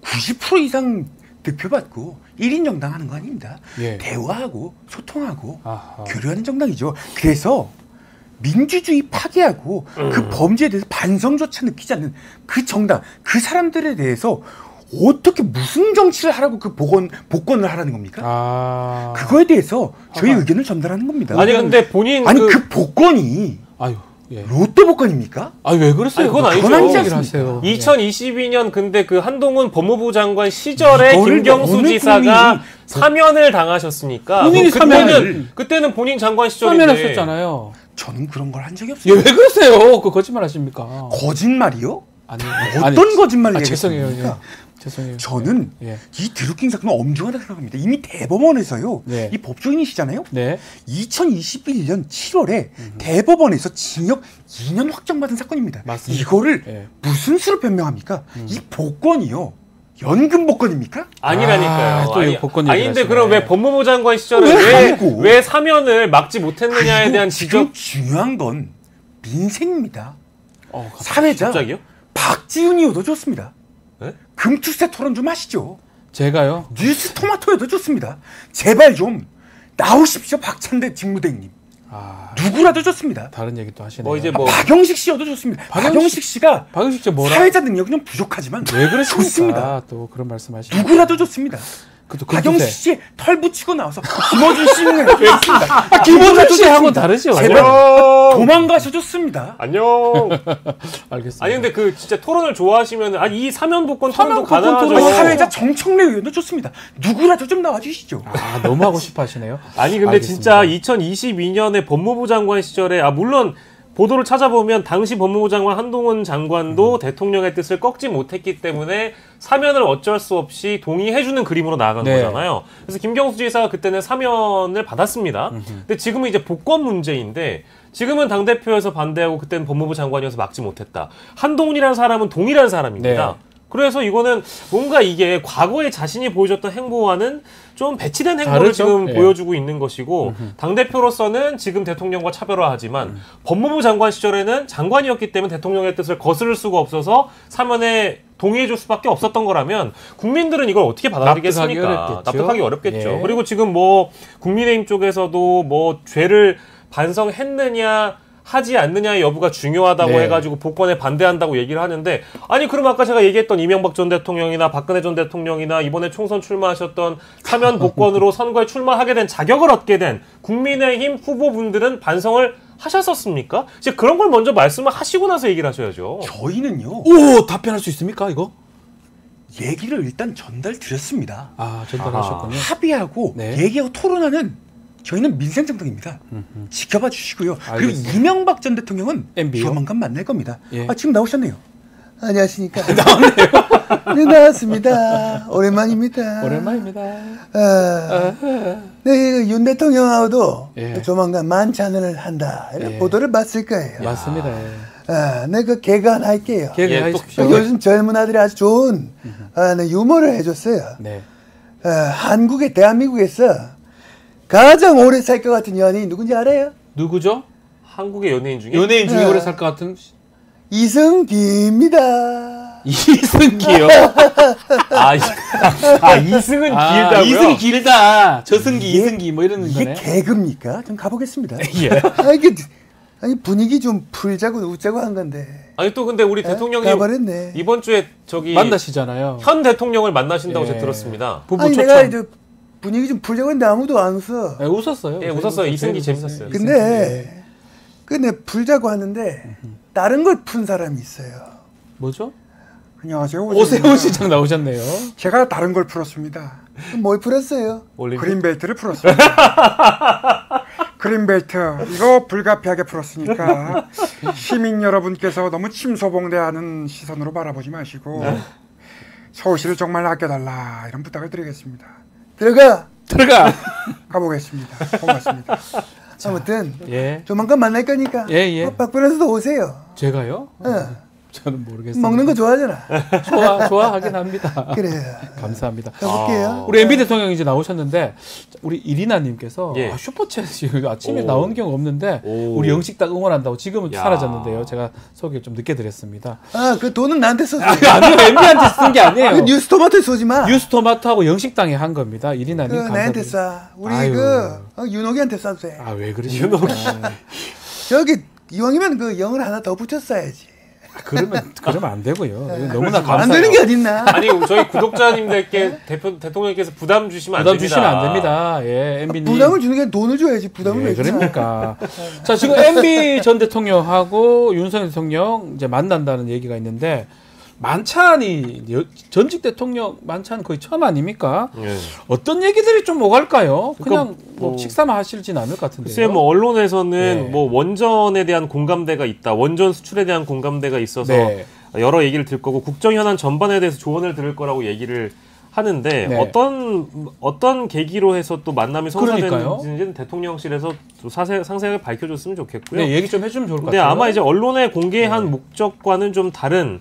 S5: 90% 이상 득표받고 1인 정당 하는 거 아닙니다.
S1: 예.
S5: 대화하고 소통하고
S1: 아하.
S5: 교류하는 정당이죠. 그래서 민주주의 파괴하고 그 범죄에 대해서 반성조차 느끼지 않는 그 정당, 그 사람들에 대해서 어떻게 무슨 정치를 하라고 그 복권을 하라는 겁니까? 그거에 대해서 저희 의견을 전달하는 겁니다.
S4: 아니 근데 본인
S5: 그 복권이
S1: 아유. 예.
S5: 로또 복권입니까?
S1: 왜 그랬어요?
S4: 그건 아니죠.
S5: 그건 아니지 않습니까?
S4: 2022년 근데 그 한동훈 법무부 장관 시절에 김경수 지사가 사면을 당하셨으니까 그때는 본인 장관 시절인데
S1: 사면했었잖아요.
S5: 저는 그런 걸 한 적이 없어요.
S1: 왜 그러세요? 그 거짓말 하십니까?
S5: 거짓말이요?
S1: 아니,
S5: 어떤 거짓말을
S1: 죄송해요.
S5: 얘기했습니까?
S1: 죄송해요.
S5: 저는 이 드루킹 사건은 엄중하다고 생각합니다. 이미 대법원에서요. 이 법조인이시잖아요. 2021년 7월에 대법원에서 징역 2년 확정받은 사건입니다.
S1: 맞습니다.
S5: 이거를 무슨 수로 변명합니까? 이 복권이요. 연금 복권입니까?
S4: 아니라니까요.
S1: 또 복권
S4: 아닌데 그럼 왜 법무부 장관 시절에 왜 사면을 막지 못했느냐에 대한 지적.
S5: 중요한 건 민생입니다. 사회자
S4: 갑자기요?
S5: 박지훈이어도 좋습니다.
S4: 네?
S5: 금투세 토론 좀 하시죠.
S1: 제가요?
S5: 뉴스 토마토여도 좋습니다. 제발 좀 나오십시오. 박찬대 직무대행님. 누구라도 좋습니다.
S1: 다른 얘기 또 하시네요.
S4: 이제
S5: 박영식 씨여도 좋습니다. 박영식 씨가 사회자 능력이 좀 부족하지만
S1: 왜 그러십니까?
S5: 좋습니다.
S1: 또 그런 말씀하시죠.
S5: 누구라도 좋습니다. 박영식 씨 털 붙이고 나와서 김어준 씨는 좋습니다.
S1: 김어준 씨하고 다르죠.
S5: 제발 도망가셔 좋습니다.
S4: 안녕.
S1: 알겠습니다.
S4: 아니 근데 그 진짜 토론을 좋아하시면 이 사면 복권 토론도 가능하죠.
S5: 사회자 정청래 의원도 좋습니다. 누구라도 좀 나와주시죠.
S1: 너무 하고 싶어 하시네요.
S4: 아니 근데 진짜 2022년에 법무부 장관 시절에 물론 보도를 찾아보면 당시 법무부 장관 한동훈 장관도 대통령의 뜻을 꺾지 못했기 때문에 사면을 어쩔 수 없이 동의해주는 그림으로 나아간 거잖아요. 그래서 김경수 지사가 그때는 사면을 받았습니다. 근데 지금은 이제 복권 문제인데 지금은 당대표에서 반대하고 그때는 법무부 장관이어서 막지 못했다. 한동훈이라는 사람은 동일한 사람입니다. 그래서 이거는 뭔가 이게 과거에 자신이 보여줬던 행보와는 좀 배치된 행보를
S1: 다르죠?
S4: 지금 보여주고 있는 것이고 당대표로서는 지금 대통령과 차별화하지만 법무부 장관 시절에는 장관이었기 때문에 대통령의 뜻을 거스를 수가 없어서 사면에 동의해줄 수밖에 없었던 거라면 국민들은 이걸 어떻게 받아들이겠습니까? 납득하기 어렵겠죠. 그리고 지금 국민의힘 쪽에서도 죄를 반성했느냐 하지 않느냐의 여부가 중요하다고 해가지고 복권에 반대한다고 얘기를 하는데 아니 그럼 아까 제가 얘기했던 이명박 전 대통령이나 박근혜 전 대통령이나 이번에 총선 출마하셨던 사면 복권으로 선거에 출마하게 된 자격을 얻게 된 국민의힘 후보분들은 반성을 하셨었습니까? 이제 그런 걸 먼저 말씀을 하시고 나서 얘기를 하셔야죠.
S5: 저희는요.
S1: 답변할 수 있습니까 이거?
S5: 얘기를 일단 전달드렸습니다.
S1: 전달하셨군요.
S5: 합의하고 얘기하고 토론하는 저희는 민생정당입니다. 지켜봐 주시고요. 그리고 이명박 전 대통령은 조만간 만날 겁니다. 지금 나오셨네요. 안녕하십니까. 네, 나왔습니다. 오랜만입니다. 네, 윤 대통령하고도 조만간 만찬을 한다. 이런 보도를 봤을 거예요.
S1: 맞습니다.
S5: 네, 그 개그 하나 할게요.
S1: 개그하십시오.
S5: 요즘 젊은 아들이 아주 좋은 유머를 해줬어요. 한국에 대한민국에서 가장 오래 살 것 같은 연예인 누군지 알아요?
S1: 누구죠?
S4: 한국의 연예인 중에?
S1: 연예인 중에 오래 살 것 같은?
S5: 이승기입니다.
S1: 이승기요?
S4: 이승은 길다고요?
S1: 이승이 길다. 저승기, 이승기 뭐 이런
S5: 이게
S1: 거네.
S5: 개그입니까? 좀 가보겠습니다. 아니 분위기 좀 풀자고 웃자고 한 건데.
S4: 아니 또 근데 우리 대통령이
S5: 가버렸네.
S4: 이번 주에
S1: 만나시잖아요.
S4: 현 대통령을 만나신다고 제가 들었습니다.
S1: 부부
S5: 아니
S1: 초청.
S5: 내가 분위기 좀 풀자고 했는데 아무도 안 웃어.
S1: 웃었어요.
S4: 웃었어요. 이승기 재밌었어요.
S5: 근데 풀자고 하는데 다른 걸 푼 사람이 있어요.
S1: 뭐죠?
S5: 안녕하세요.
S1: 오세훈 시장 나오셨네요.
S5: 제가 다른 걸 풀었습니다. 뭘 풀었어요? 그린벨트를 풀었습니다. 그린벨트 이거 불가피하게 풀었으니까 시민 여러분께서 너무 침소봉대하는 시선으로 바라보지 마시고 서울시를 정말 아껴달라 이런 부탁을 드리겠습니다. 들어가 가보겠습니다. 고맙습니다. 아무튼 조만간 만날 거니까 박 변호사도 오세요.
S1: 제가요? 저는 모르겠어요.
S5: 먹는 거 좋아하잖아.
S1: 좋아하긴 합니다.
S5: 그래요.
S1: 감사합니다.
S5: 가볼게요.
S1: 우리 MB 대통령이 이제 나오셨는데 우리 이리나님께서 슈퍼챗이 아침에 나오는 경우 없는데 우리 영식당 응원한다고 지금은 사라졌는데요. 제가 소개 좀 늦게 드렸습니다.
S5: 그 돈은 나한테 써줘.
S1: 아니요, MB한테 쓴 게 아니에요.
S5: 뉴스토마토에 쏘지 마.
S1: 뉴스토마토하고 영식당에 한 겁니다. 이리나님 감사합니다.
S5: 나한테 쏴. 우리 윤호기한테 쏴도 돼.
S1: 왜 그러시죠?
S5: 저기 이왕이면 그 영을 하나 더 붙였어야지.
S1: 그러면 안 되고요. 너무나
S5: 안
S1: 감사해요.
S5: 되는 게 어딨나?
S4: 아니 저희 구독자님들께 대통령께서 부담 주시면 안
S1: 부담
S4: 됩니다.
S1: 주시면 안 됩니다. 예, MB님.
S5: 부담을 주는 게 돈을 줘야지. 부담을
S1: 예,
S5: 왜 주나?
S1: 그러니까. 자, 지금 MB 전 대통령하고 윤석열 대통령 이제 만난다는 얘기가 있는데 만찬이 전직 대통령 만찬 거의 처음 아닙니까?
S4: 예.
S1: 어떤 얘기들이 좀 오갈까요? 그냥
S4: 그러니까
S1: 뭐 식사만 하실진 않을 것 같은데요.
S4: 글쎄 뭐 언론에서는
S1: 네.
S4: 뭐 원전에 대한 공감대가 있다. 원전 수출에 대한 공감대가 있어서
S1: 네.
S4: 여러 얘기를 들 거고 국정 현안 전반에 대해서 조언을 들을 거라고 얘기를 하는데
S1: 네.
S4: 어떤 계기로 해서 또 만남이
S1: 그러니까요.
S4: 성사되는지는 대통령실에서 또 상세하게 밝혀줬으면 좋겠고요.
S1: 네, 얘기 좀 해주면 좋을 것
S4: 근데
S1: 같아요.
S4: 아마 이제 언론에 공개한 목적과는 좀 다른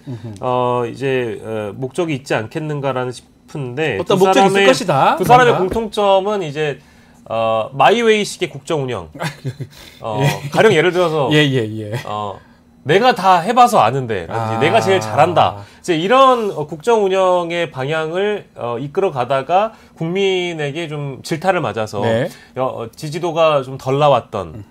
S4: 목적이 있지 않겠는가라는 싶은데
S1: 어떤 목적이 있을 것이다.
S4: 두 사람의
S1: 뭔가.
S4: 공통점은 이제 마이웨이식의 국정 운영. 가령 예를 들어서
S1: 예.
S4: 내가 다 해봐서 아는데, 내가 제일 잘한다. 이제 이런 국정 운영의 방향을 이끌어 가다가 국민에게 좀 질타를 맞아서
S1: 네.
S4: 지지도가 좀 덜 나왔던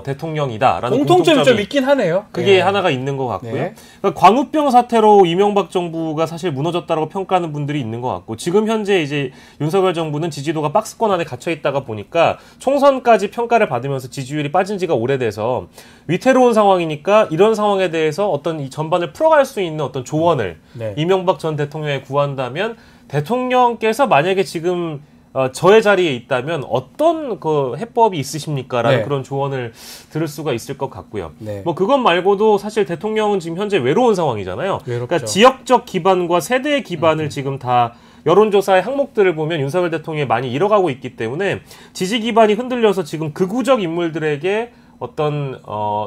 S4: 대통령이다라는
S1: 공통점이 좀 있긴 하네요.
S4: 그게
S1: 예.
S4: 하나가 있는 것 같고요.
S1: 네.
S4: 그러니까 광우병 사태로 이명박 정부가 사실 무너졌다고 평가하는 분들이 있는 것 같고 지금 현재 이제 윤석열 정부는 지지도가 박스권 안에 갇혀 있다가 보니까 총선까지 평가를 받으면서 지지율이 빠진 지가 오래돼서 위태로운 상황이니까 이런 상황에 대해서 어떤 이 전반을 풀어갈 수 있는 어떤 조언을
S1: 네.
S4: 이명박 전 대통령에 구한다면 대통령께서 만약에 지금 저의 자리에 있다면 어떤 그 해법이 있으십니까라는
S1: 네.
S4: 그런 조언을 들을 수가 있을 것 같고요.
S1: 네.
S4: 뭐 그것 말고도 사실 대통령은 지금 현재 외로운 상황이잖아요.
S1: 외롭죠.
S4: 그러니까 지역적 기반과 세대의 기반을 지금 다 여론조사의 항목들을 보면 윤석열 대통령이 많이 잃어가고 있기 때문에 지지 기반이 흔들려서 지금 극우적 인물들에게 어떤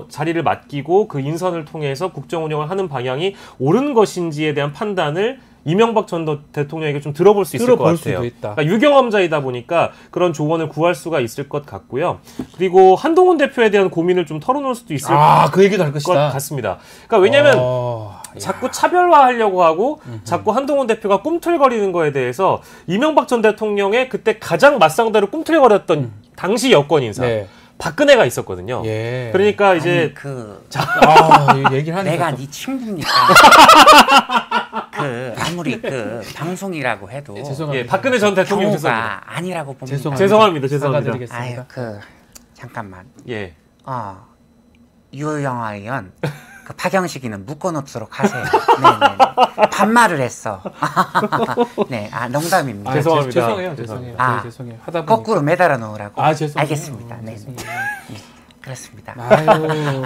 S4: 자리를 맡기고 그 인선을 통해서 국정 운영을 하는 방향이 옳은 것인지에 대한 판단을 이명박 전 대통령에게 좀 들어볼 수 있을 것 같아요.
S1: 수도 있다.
S4: 그러니까 유경험자이다 보니까 그런 조언을 구할 수가 있을 것 같고요. 그리고 한동훈 대표에 대한 고민을 좀 털어놓을 수도 있을
S1: 그 얘기도 할
S4: 것
S1: 것이다.
S4: 같습니다. 그러니까 왜냐하면 자꾸 차별화하려고 하고 자꾸 한동훈 대표가 꿈틀거리는 거에 대해서 이명박 전 대통령의 그때 가장 맞상대로 꿈틀거렸던 당시 여권 인사
S1: 네.
S4: 박근혜가 있었거든요.
S1: 예.
S4: 그러니까 이제
S1: 이 얘기를 하니까
S8: 내가
S1: 또-
S8: 네 친구니까 아무리 방송이라고 해도
S1: 죄송합니다.
S4: 예, 박근혜 전 대통령 죄송합니다.
S8: 경우가 아니라고 봅니다.
S4: 죄송합니다.
S1: 사과드리겠습니다.
S8: 잠깐만.
S4: 예.
S8: 유영아 의원 그 박영식이는 묶어놓도록 하세요. 네네. 반말을 했어. 네, 농담입니다.
S4: 죄송합니다.
S1: 죄송해요.
S4: 죄송해요.
S1: 네, 죄송해요. 하다 보니까.
S8: 거꾸로 매달아 놓으라고.
S1: 죄송해요.
S8: 알겠습니다. 네,
S1: 죄송해요.
S8: 그렇습니다.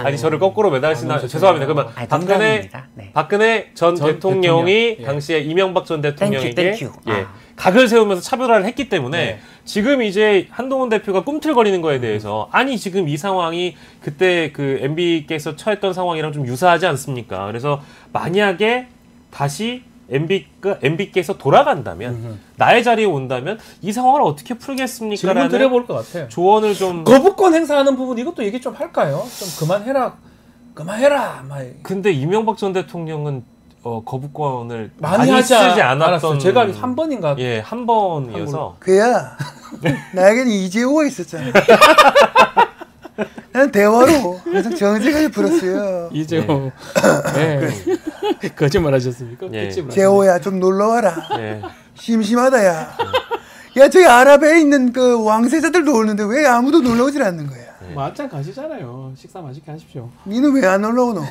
S4: 아니 저를 거꾸로 매달리시나 죄송합니다. 그러면
S8: 농담입니다. 네.
S4: 박근혜 전 대통령이
S1: 대통령. 예.
S4: 당시에 이명박 전 대통령에게
S8: 땡큐.
S4: 예, 각을 세우면서 차별화를 했기 때문에
S1: 네.
S4: 지금 이제 한동훈 대표가 꿈틀거리는 거에 대해서 아니 지금 이 상황이 그때 그 MB께서 처했던 상황이랑 좀 유사하지 않습니까? 그래서 만약에 다시 MB께서 돌아간다면 나의 자리에 온다면 이 상황을 어떻게
S1: 질문
S4: 풀겠습니까라는
S1: 드려볼 것 같아요.
S4: 조언을 좀
S1: 거부권 행사하는 부분 이것도 얘기 좀 할까요? 좀 그만해라. 막
S4: 근데 이명박 전 대통령은 거부권을
S1: 많이
S4: 쓰지
S1: 하지
S4: 않았던
S1: 않았어요. 제가 한 번인가
S4: 예, 한 번이어서
S5: 그야 나에게는 이재호가 있었잖아. 난 대화로 항상 정직하게 풀었어요.
S1: 이재호 거짓말 하셨습니까?
S4: 예.
S1: 끝집을
S5: 재호야 좀 놀러 와라.
S4: 예.
S5: 심심하다 야. 야 저기 아랍에 있는 그 왕세자들도 오는데 왜 아무도 놀러 오질 않는 거야?
S1: 맞짱 가시잖아요. 식사 맛있게 하십시오.
S5: 니는 왜 안 놀러 오노?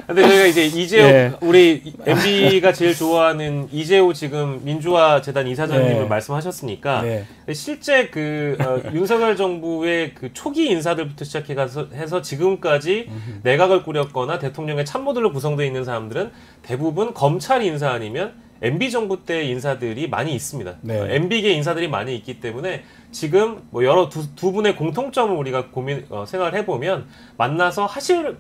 S4: 근데 저희가 이제 이재호
S1: 예.
S4: 우리 MB가 제일 좋아하는 이재호 지금 민주화 재단 이사장님을
S1: 네.
S4: 말씀하셨으니까
S1: 네.
S4: 실제 그 윤석열 정부의 그 초기 인사들부터 시작해서 지금까지 내각을 꾸렸거나 대통령의 참모들로 구성되어 있는 사람들은 대부분 검찰 인사 아니면 MB 정부 때 인사들이 많이 있습니다.
S1: 네.
S4: MB계 인사들이 많이 있기 때문에 지금 뭐 여러 두 분의 공통점을 우리가 생각을 해보면 만나서 하실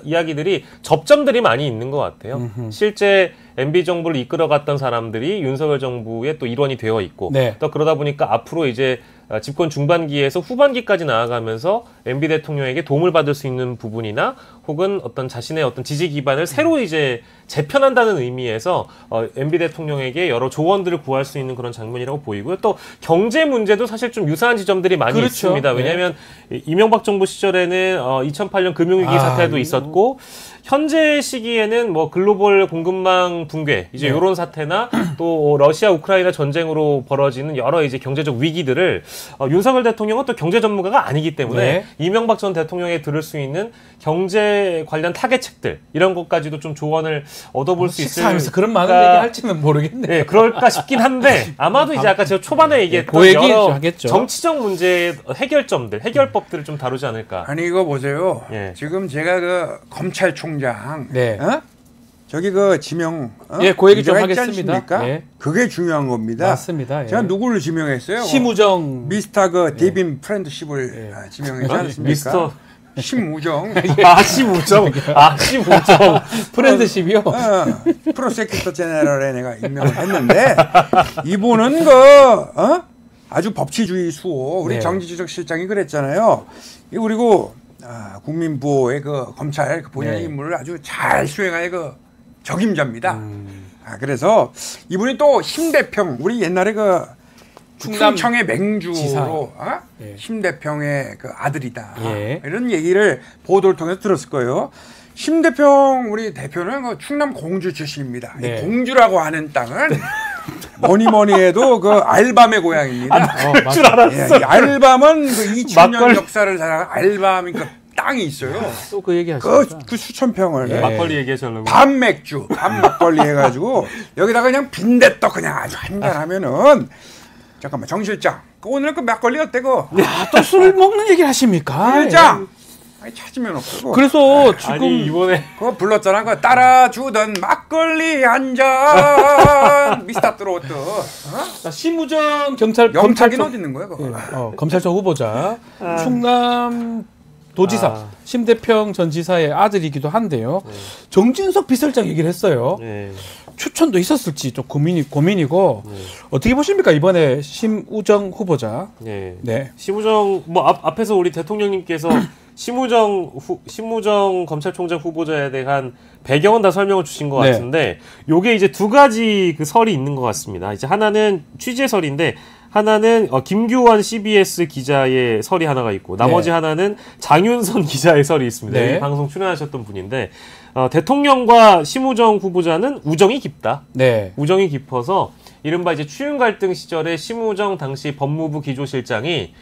S4: 이야기들이 접점들이 많이 있는 것 같아요. 실제 MB 정부를 이끌어갔던 사람들이 윤석열 정부의 또 일원이 되어 있고
S1: 네.
S4: 또 그러다 보니까 앞으로 이제 집권 중반기에서 후반기까지 나아가면서 MB 대통령에게 도움을 받을 수 있는 부분이나 혹은 어떤 자신의 어떤 지지 기반을 새로 이제 재편한다는 의미에서 MB 대통령에게 여러 조언들을 구할 수 있는 그런 장면이라고 보이고요. 또 경제 문제도 사실 좀 유사한 지점들이 많이
S1: 그렇죠.
S4: 있습니다. 왜냐하면 이명박 정부 시절에는 2008년 금융위기 사태도 있었고 현재 시기에는 뭐 글로벌 공급망 붕괴 이제 이런 사태나 또 러시아 우크라이나 전쟁으로 벌어지는 여러 이제 경제적 위기들을 윤석열 대통령은 또 경제 전문가가 아니기 때문에 이명박 전 대통령에 들을 수 있는 경제 관련 타개책들 이런 것까지도 좀 조언을 얻어볼 수 있을까.
S1: 식사하면서 그런 많은 얘기 할지는 모르겠네.
S4: 네, 그럴까 싶긴 한데 아마도 이제 아까 제가 초반에 얘기했던
S1: 그 얘기
S4: 여러
S1: 하겠죠.
S4: 정치적 문제의 해결점들, 해결법들을 좀 다루지 않을까.
S5: 아니 이거 보세요.
S4: 예.
S5: 지금 제가 그 검찰총장,
S1: 네.
S5: 저기 그 지명,
S1: 예, 그 얘기 좀
S5: 문제가 있지
S1: 하겠습니다.
S5: 않습니까?
S1: 예.
S5: 그게 중요한 겁니다.
S1: 맞습니다. 예.
S5: 제가 누구를 지명했어요?
S1: 심우정
S5: 미스터 그 데빈 프렌드십을 지명했지 않습니까?
S4: 미스터
S5: 심우정.
S4: 심우정. 심우정.
S1: 프렌드십이요.
S5: 프로세큐터 제너럴에 내가 임명을 했는데 이분은 아주 법치주의 수호 우리 정치지적 실장이 그랬잖아요. 그리고 국민보호의 그 검찰 그 본연의 임무를 아주 잘 수행할 그 적임자입니다. 그래서 이분이 또 심대평 우리 옛날에 그 충청의 맹주로 심대평의 그 아들이다. 이런 얘기를 보도를 통해서 들었을 거예요. 심대평 우리 대표는 그 충남 공주 출신입니다. 이 공주라고 하는 땅은 뭐니 해도 그 알밤의 고향입니다.
S4: 그럴 줄 알았어.
S5: 알밤은 그 2000년 역사를 자랑한 알밤이 그 땅이 있어요.
S1: 또 그 얘기 하시죠.
S5: 그 수천 평을
S4: 막걸리 얘기하시려고.
S5: 밤 맥주, 밤 막걸리 해가지고 여기다가 그냥 빈대떡 그냥 아주 한잔 하면은 잠깐만 정 실장 오늘 그 막걸리 어때 그?
S1: 또 술 먹는 얘기를 하십니까?
S5: 실장 아니 찾으면 없고.
S1: 그래서 지금
S4: 아니 이번에
S5: 그거 불렀잖아. 그 따라주던 막걸리 한 잔 미스터 트로트.
S1: 심우정
S5: 영탁이 어디 있는 거야 그거?
S1: 검찰청 후보자 충남 도지사 심대평 전 지사의 아들이기도 한데요. 정진석 비서실장 얘기를 했어요. 추천도 있었을지 좀 고민이고 어떻게 보십니까 이번에 심우정 후보자?
S4: 심우정 뭐 앞에서 우리 대통령님께서 심우정 검찰총장 후보자에 대한 배경은 다 설명을 주신 것 같은데 요게 이제 두 가지 그 설이 있는 것 같습니다. 이제 하나는 취재설인데 하나는 김규환 CBS 기자의 설이 하나가 있고 나머지 하나는 장윤선 기자의 설이 있습니다. 이 방송 출연하셨던 분인데 대통령과 심우정 후보자는 우정이 깊다. 우정이 깊어서 이른바 이제 추윤 갈등 시절에 심우정 당시 법무부 기조실장이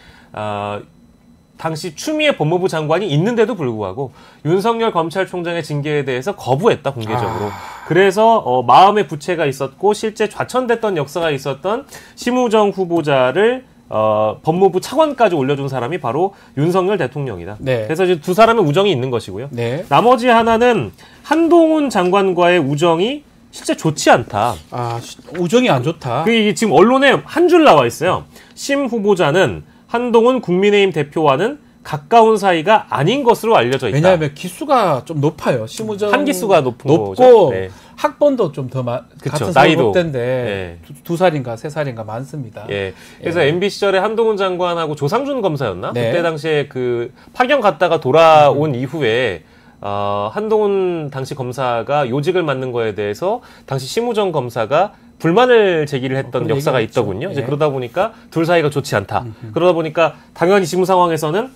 S4: 당시 추미애 법무부 장관이 있는데도 불구하고 윤석열 검찰총장의 징계에 대해서 거부했다 공개적으로. 그래서 마음의 부채가 있었고 실제 좌천됐던 역사가 있었던 심우정 후보자를 법무부 차관까지 올려준 사람이 바로 윤석열 대통령이다. 그래서 이제 두 사람의 우정이 있는 것이고요. 나머지 하나는 한동훈 장관과의 우정이 실제 좋지 않다.
S1: 우정이 안 좋다.
S4: 이게 지금 언론에 한 줄 나와 있어요. 심 후보자는 한동훈 국민의힘 대표와는 가까운 사이가 아닌 것으로 알려져 있다.
S1: 왜냐하면 기수가 좀 높아요. 심우정
S4: 한 기수가 높은
S1: 높고
S4: 거죠.
S1: 학번도 좀 더 같은
S4: 나이도
S1: 때인데 2살인가 3살인가 많습니다.
S4: 그래서 MB 시절에 한동훈 장관하고 조상준 검사였나? 그때 당시에 그 파견 갔다가 돌아온 이후에 한동훈 당시 검사가 요직을 맡는 거에 대해서 당시 심우정 검사가 불만을 제기를 했던 역사가 있더군요. 이제 그러다 보니까 둘 사이가 좋지 않다. 그러다 보니까 당연히 지금 상황에서는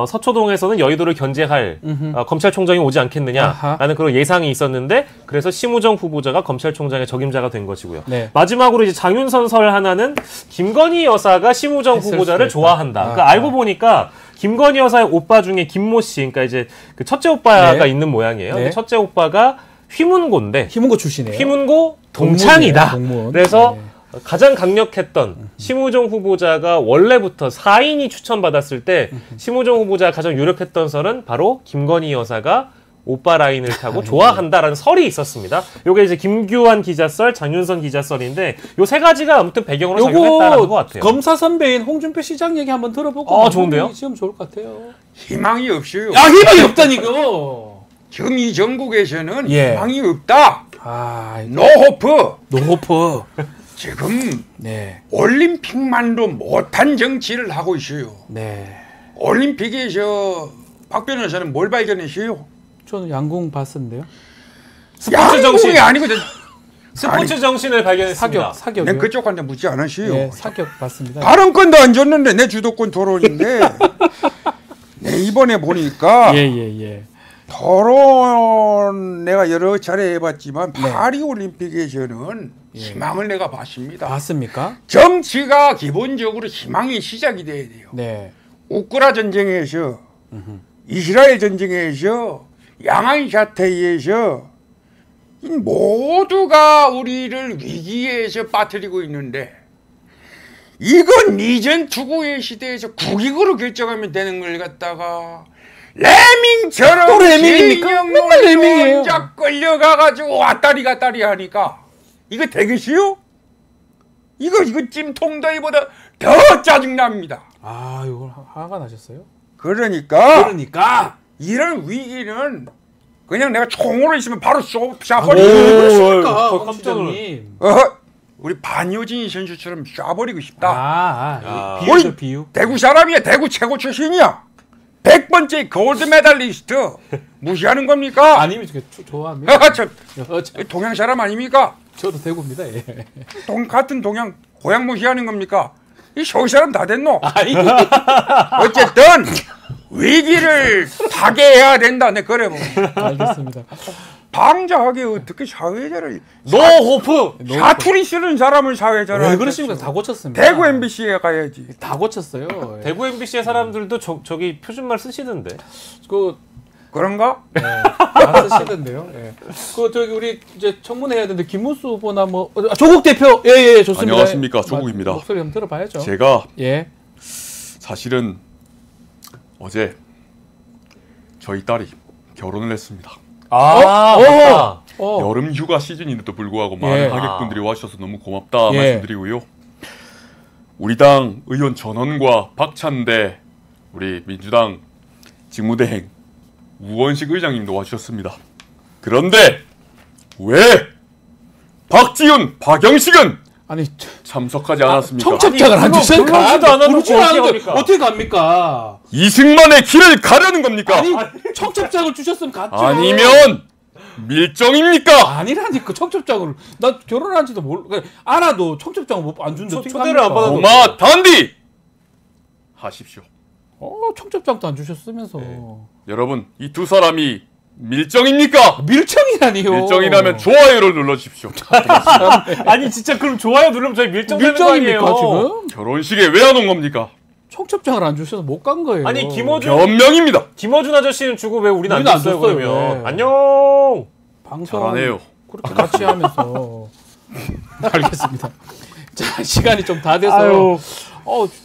S4: 서초동에서는 여의도를 견제할 검찰총장이 오지 않겠느냐라는 그런 예상이 있었는데 그래서 심우정 후보자가 검찰총장의 적임자가 된 것이고요. 마지막으로 이제 장윤선 설 하나는 김건희 여사가 심우정 후보자를 좋아한다. 그러니까 알고 보니까 김건희 여사의 오빠 중에 김모 씨, 그러니까 이제 그 첫째 오빠가 있는 모양이에요. 근데 첫째 오빠가 휘문고인데
S1: 휘문고 출신이에요.
S4: 휘문고 동창이다.
S1: 동문.
S4: 그래서 가장 강력했던 심우정 후보자가 원래부터 4인이 추천받았을 때 심우정 후보자가 가장 유력했던 설은 바로 김건희 여사가 오빠 라인을 타고 좋아한다라는 설이 있었습니다. 요게 이제 김규환 기자설, 장윤선 기자설인데 요 세 가지가 아무튼 배경으로 작용했다는 것 같아요.
S1: 검사 선배인 홍준표 시장 얘기 한번 들어보고
S4: 좋은데요?
S1: 지금 좋을 것 같아요.
S5: 희망이 없어요.
S1: 희망이 없다니까.
S5: 지금 이 전국에서는 희망이 없다.
S1: 노 호프.
S5: 지금
S1: 네.
S5: 올림픽만도 못한 정치를 하고 있어요.
S1: 네.
S5: 올림픽에서 박 변호사는 뭘 발견했어요?
S1: 저는 양궁 봤었는데요.
S4: 스포츠 정신.
S5: 양궁이 아니고
S4: 스포츠 정신을 발견했습니다.
S1: 사격이요.
S5: 난 그쪽한테 묻지 않았어요.
S1: 네, 사격 봤습니다.
S5: 발언권도 안 줬는데 내 주도권 토론인데 네, 이번에 보니까
S1: 예.
S5: 토론 내가 여러 차례 해봤지만 파리 올림픽에서는 희망을 내가 봤습니다.
S1: 봤습니까?
S5: 정치가 기본적으로 희망이 시작이 돼야 돼요.
S1: 네.
S5: 우크라 전쟁에서 이스라엘 전쟁에서 양안 사태에서 이 모두가 우리를 위기에서 빠뜨리고 있는데 이건 이전 투구의 시대에서 국익으로 결정하면 되는 걸 갖다가 레밍처럼
S1: 또 레밍입니까? 맨날 레밍이에요.
S5: 혼자 끌려가가지고 왔다리 갔다리 하니까 이거 되겠어요? 이거 찜통더위보다 더 짜증납니다.
S1: 아, 이걸 화가 나셨어요?
S5: 그러니까 이런 위기는 그냥 내가 총으로 있으면 바로 쏴버리고
S1: 그러십니까?
S4: 깜짝 놀랐네.
S5: 우리 반효진이 선수처럼 쏴버리고 싶다.
S1: 비유.
S5: 대구 사람이야. 대구 최고 출신이야. 100번째 골드 메달리스트 무시하는 겁니까?
S1: 아니면 좋아합니다.
S5: 저 동양 사람 아닙니까?
S1: 저도 대구입니다. 예.
S5: 같은 동양 고향 무시하는 겁니까? 이 서울 사람 다 됐노?
S1: 아니.
S5: 어쨌든 위기를 타개해야 된다. 내 그래 뭐.
S1: 알겠습니다.
S5: 방자하게 어떻게 사회자를
S4: 노호프
S5: 사투리 쓰는 사람을 사회자를
S1: 왜 그러십니까? 다 고쳤습니다.
S5: 대구 MBC에 가야지.
S1: 다 고쳤어요. 예.
S4: 대구 MBC의 사람들도 저기 표준말 쓰시던데.
S5: 그런가?
S1: 네, 다 쓰시던데요. 예. 저기 우리 이제 청문회 해야 되는데 김문수 후보나 조국 대표 예 좋습니다.
S9: 안녕하십니까, 조국입니다.
S1: 목소리 한번 들어봐야죠.
S9: 제가
S1: 예
S9: 사실은 어제 저희 딸이 결혼을 했습니다.
S4: 맞다.
S9: 여름 휴가 시즌인데도 불구하고
S1: 예.
S9: 많은 하객분들이 와주셔서 너무 고맙다
S1: 예.
S9: 말씀드리고요. 우리 당 의원 전원과 박찬대 우리 민주당 직무대행 우원식 의장님도 와주셨습니다. 그런데 왜 박지훈, 박영식은
S1: 아니
S9: 참석하지 않았습니까?
S1: 청첩장을 안 주세요?
S4: 부르지도 않았는데
S1: 부르지
S4: 어떻게
S1: 않은데
S4: 합니까?
S1: 어떻게 갑니까?
S9: 이승만의 길을 가려는 겁니까?
S1: 아니 청첩장을 주셨으면 갔죠.
S9: 아니면 밀정입니까?
S1: 아니라니까 청첩장을 나 결혼한지도 알아도 청첩장을 안 준데 어떻게
S4: 초대를 안
S1: 갑니까?
S4: 받아도
S9: 고마 단디 하십시오.
S1: 청첩장도 안 주셨으면서
S9: 여러분 이 두 사람이 밀정입니까?
S1: 밀정이라니요.
S9: 밀정이라면 좋아요를 눌러주십시오.
S4: 아니 진짜 그럼 좋아요 누르면 저희 밀정되는 거 아니에요?
S1: 밀정입니까 지금?
S9: 결혼식에 왜 안 온 겁니까?
S1: 청첩장을 안 주셔서 못 간 거예요.
S4: 아니
S9: 변명입니다.
S4: 김어준 아저씨는 주고 왜 우리는 안
S1: 우리는 안
S4: 줬어요
S1: 줬어요,
S4: 그러면?
S1: 왜?
S4: 안녕.
S1: 방송
S9: 잘하네요.
S1: 그렇게 같이 하면서 알겠습니다. 자 시간이 좀 다 돼서요.
S4: 아유.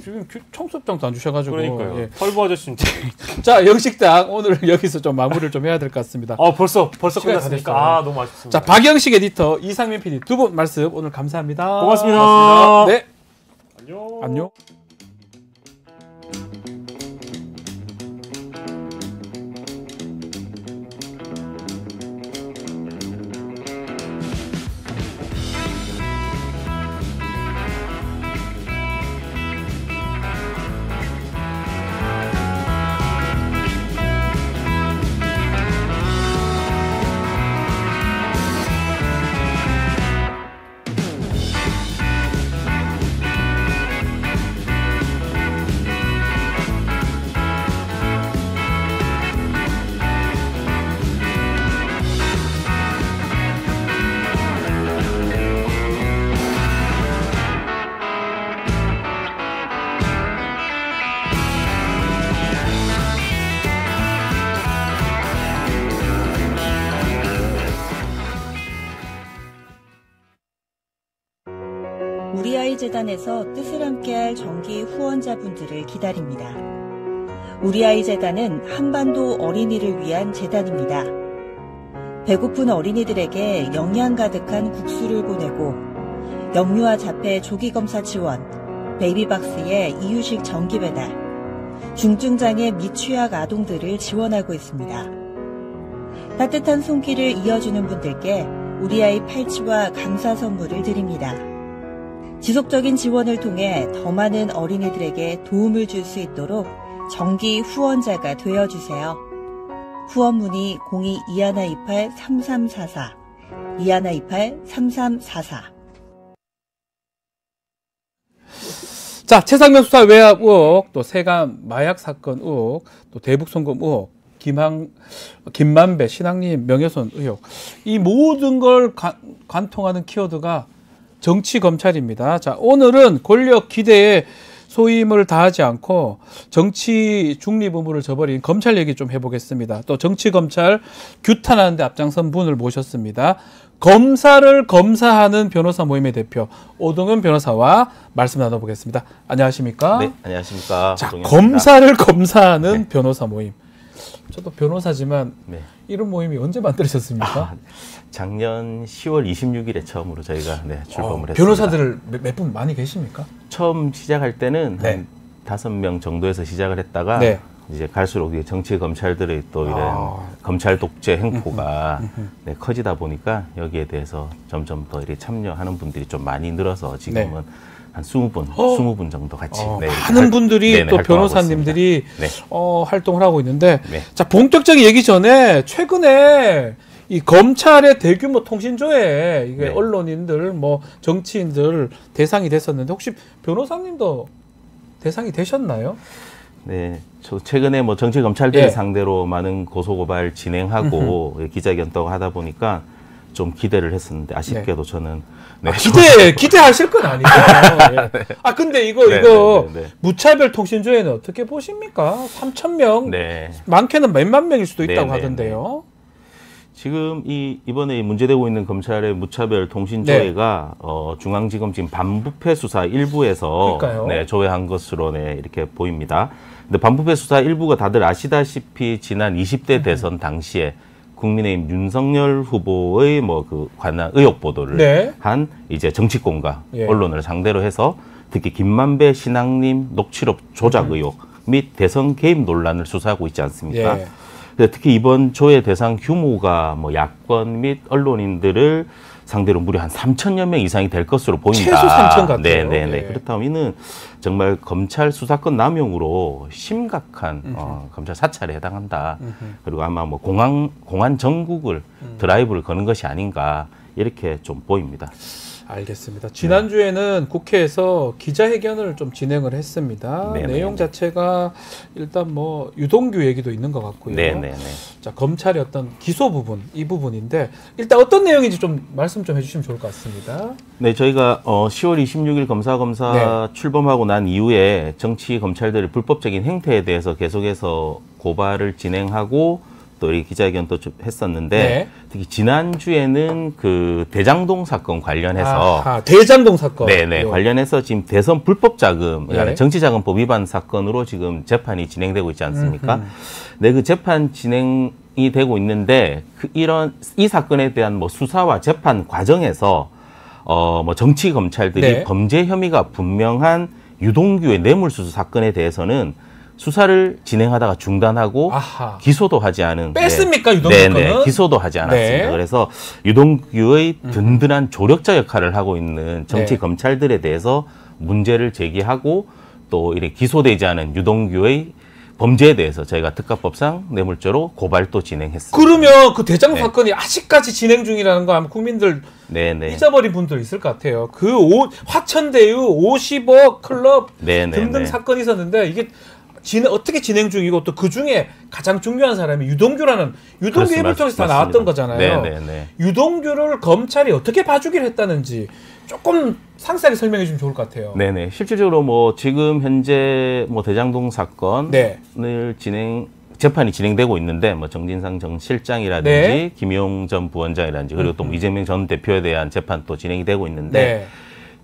S1: 지금 청첩장도 안 주셔가지고.
S4: 그러니까요.
S1: 예.
S4: 펄보 아저씨는.
S1: 자 영식당 오늘 여기서 좀 마무리를 좀 해야 될 것 같습니다.
S4: 벌써
S1: 시간이
S4: 끝났습니까?
S1: 다 됐어요.
S4: 너무 아쉽습니다.
S1: 자 박영식 에디터 이상민 PD 두 분 말씀 오늘 감사합니다.
S4: 고맙습니다.
S1: 네.
S4: 안녕.
S1: 안녕.
S10: 우리 아이 재단에서 뜻을 함께할 정기 후원자분들을 기다립니다. 우리 아이 재단은 한반도 어린이를 위한 재단입니다. 배고픈 어린이들에게 영양 가득한 국수를 보내고 영유아 자폐 조기 검사 지원, 베이비박스의 이유식 정기 배달, 중증장애 및 취약 아동들을 지원하고 있습니다. 따뜻한 손길을 이어주는 분들께 우리 아이 팔찌와 감사 선물을 드립니다. 지속적인 지원을 통해 더 많은 어린이들에게 도움을 줄 수 있도록 정기 후원자가 되어주세요. 후원 문의 02-2128-3344, 2128-3344.
S1: 자, 최상명 수사 외압 의혹, 또 세관 마약 사건 의혹, 또 대북 송금 의혹, 김만배 신앙님 명예훼손 의혹, 이 모든 걸 관통하는 키워드가 정치 검찰입니다. 자, 오늘은 권력 기대에 소임을 다하지 않고 정치 중립 의무를 저버린 검찰 얘기 좀 해보겠습니다. 또 정치 검찰 규탄하는 데 앞장선 분을 모셨습니다. 검사를 검사하는 변호사 모임의 대표 오동현 변호사와 말씀 나눠보겠습니다. 안녕하십니까?
S11: 네, 안녕하십니까?
S1: 자, 검사를 검사하는
S11: 네.
S1: 변호사 모임. 저도 변호사지만
S11: 네.
S1: 이런 모임이 언제 만들어졌습니까?
S11: 작년 10월 26일에 처음으로 저희가 출범을 했습니다.
S1: 변호사들 몇 분 많이 계십니까?
S11: 처음 시작할 때는 한 5명 정도에서 시작을 했다가 이제 갈수록 정치 검찰들의 또 이런 검찰 독재 행포가 커지다 보니까 여기에 대해서 점점 더 이렇게 참여하는 분들이 좀 많이 늘어서 지금은 한 20분 정도 같이
S1: 많은 분들이 또 변호사님들이 활동을 하고 있는데 자, 본격적인 얘기 전에 최근에 이 검찰의 대규모 통신조회 이게 언론인들 뭐 정치인들 대상이 됐었는데 혹시 변호사님도 대상이 되셨나요?
S11: 네, 저 최근에 뭐 정치 검찰들 상대로 많은 고소고발 진행하고 기자회견도 하다 보니까 좀 기대를 했었는데 아쉽게도 저는
S1: 기대하실 건 아니고. 아, 근데 이거 무차별 통신조회는 어떻게 보십니까? 3,000명, 많게는 몇만 명일 수도 있다고 하던데요.
S11: 지금 이번에 문제되고 있는 검찰의 무차별 통신조회가 중앙지검 지금 반부패 수사 일부에서 조회한 것으로 이렇게 보입니다. 근데 반부패 수사 일부가 다들 아시다시피 지난 20대 대선 당시에 국민의힘 윤석열 후보의 관한 의혹 보도를 한 이제 정치권과 언론을 상대로 해서 특히 김만배 신앙님 녹취록 조작 의혹 및 대선 개입 논란을 수사하고 있지 않습니까? 특히 이번 조회 대상 규모가 야권 및 언론인들을 상대로 무려 한 3,000여 명 이상이 될 것으로 보인다.
S1: 최소 3,000 같아요.
S11: 네네네. 그렇다면 이는 정말 검찰 수사권 남용으로 심각한 검찰 사찰에 해당한다. 그리고 아마 공안 전국을 드라이브를 거는 것이 아닌가 이렇게 좀 보입니다.
S1: 알겠습니다. 지난주에는 국회에서 기자회견을 좀 진행을 했습니다. 내용 자체가 일단 유동규 얘기도 있는 것 같고요. 자, 검찰의 어떤 기소 부분, 이 부분인데 일단 어떤 내용인지 좀 말씀 좀 해주시면 좋을 것 같습니다.
S11: 네, 저희가 10월 26일 검사 출범하고 난 이후에 정치 검찰들의 불법적인 행태에 대해서 계속해서 고발을 진행하고 또 이 기자회견도 좀 했었는데 특히 지난주에는 그 대장동 사건 관련해서
S1: 대장동 사건
S11: 관련해서 지금 대선 불법 자금 정치자금법 위반 사건으로 지금 재판이 진행되고 있지 않습니까? 그 재판 진행이 되고 있는데 이 사건에 대한 수사와 재판 과정에서 정치 검찰들이 범죄 혐의가 분명한 유동규의 뇌물수수 사건에 대해서는 수사를 진행하다가 중단하고 기소도 하지 않은
S1: 뺐습니까? 유동규는?
S11: 기소도 하지 않았습니다. 그래서 유동규의 든든한 조력자 역할을 하고 있는 정치 검찰들에 대해서 문제를 제기하고 또 이렇게 기소되지 않은 유동규의 범죄에 대해서 저희가 특가법상 뇌물죄로 고발도 진행했습니다.
S1: 그러면 그 대장동 사건이 아직까지 진행 중이라는 거 아마 국민들 잊어버린 분들 있을 것 같아요. 화천대유 50억 클럽 등등 사건이 있었는데 이게 어떻게 진행 중이고 또 그 중에 가장 중요한 사람이 유동규라는 유동규 입을 통해서 다 나왔던 거잖아요. 유동규를 검찰이 어떻게 봐주기를 했다는지 조금 상세하게 설명해 주시면 좋을 것 같아요.
S11: 실질적으로 지금 현재 대장동 사건을 재판이 진행되고 있는데 정진상 전 실장이라든지 김용 전 부원장이라든지 그리고 또 이재명 전 대표에 대한 재판도 진행이 되고 있는데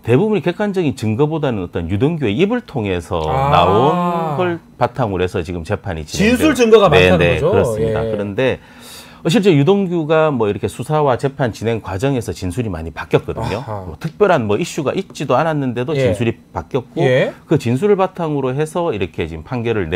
S11: 대부분이 객관적인 증거보다는 어떤 유동규의 입을 통해서 나온 걸 바탕으로 해서 지금 재판이 진행되고
S1: 진술 증거가 많다는 거죠.
S11: 그렇습니다. 그런데 실제 유동규가 이렇게 수사와 재판 진행 과정에서 진술이 많이 바뀌었거든요. 특별한 이슈가 있지도 않았는데도 진술이 바뀌었고 그 진술을 바탕으로 해서 이렇게 지금 판결을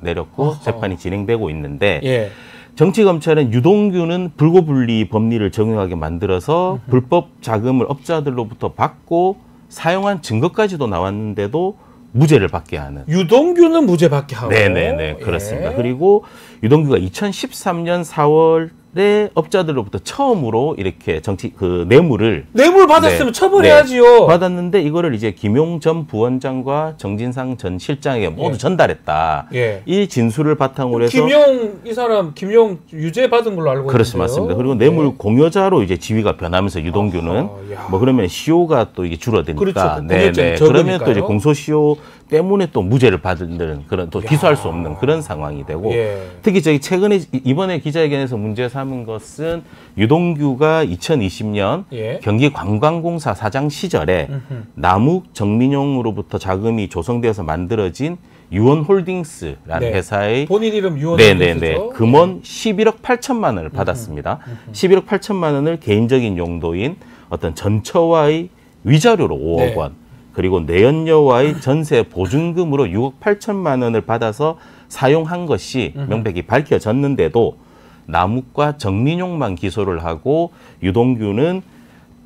S11: 내렸고 재판이 진행되고 있는데 정치검찰은 유동규는 불고불리 법리를 적용하게 만들어서 불법 자금을 업자들로부터 받고 사용한 증거까지도 나왔는데도 무죄를 받게 하는.
S1: 유동규는 무죄 받게 하고.
S11: 네네네, 그렇습니다. 예. 그리고 유동규가 2013년 4월에 업자들로부터 처음으로 이렇게 뇌물
S1: 받았으면 처벌해야지요.
S11: 받았는데 이거를 이제 김용 전 부원장과 정진상 전 실장에게 모두 전달했다. 이 진술을 바탕으로 해서
S1: 김용 유죄 받은 걸로 알고 있는데요.
S11: 그렇습니다, 맞습니다. 그리고 뇌물 공여자로 이제 지위가 변하면서 유동규는 뭐 그러면 시효가 또 이게 줄어드니까.
S1: 그렇죠.
S11: 네네. 그러면 또 이제 공소시효 때문에 또 무죄를 받는 그런 또 기소할 수 없는 그런 상황이 되고 특히 저희 최근에 이번에 기자회견에서 문제 삼은 것은 유동규가 2020년 경기관광공사 사장 시절에 남욱 정민용으로부터 자금이 조성되어서 만들어진 유원홀딩스라는 회사의
S1: 본인 이름 유원홀딩스죠.
S11: 금원 11억 8천만 원을 받았습니다. 11억 8천만 원을 개인적인 용도인 어떤 전처와의 위자료로 5억 원 그리고 내연녀와의 전세 보증금으로 6억 8천만 원을 받아서 사용한 것이 명백히 밝혀졌는데도 남욱과 정민용만 기소를 하고 유동규는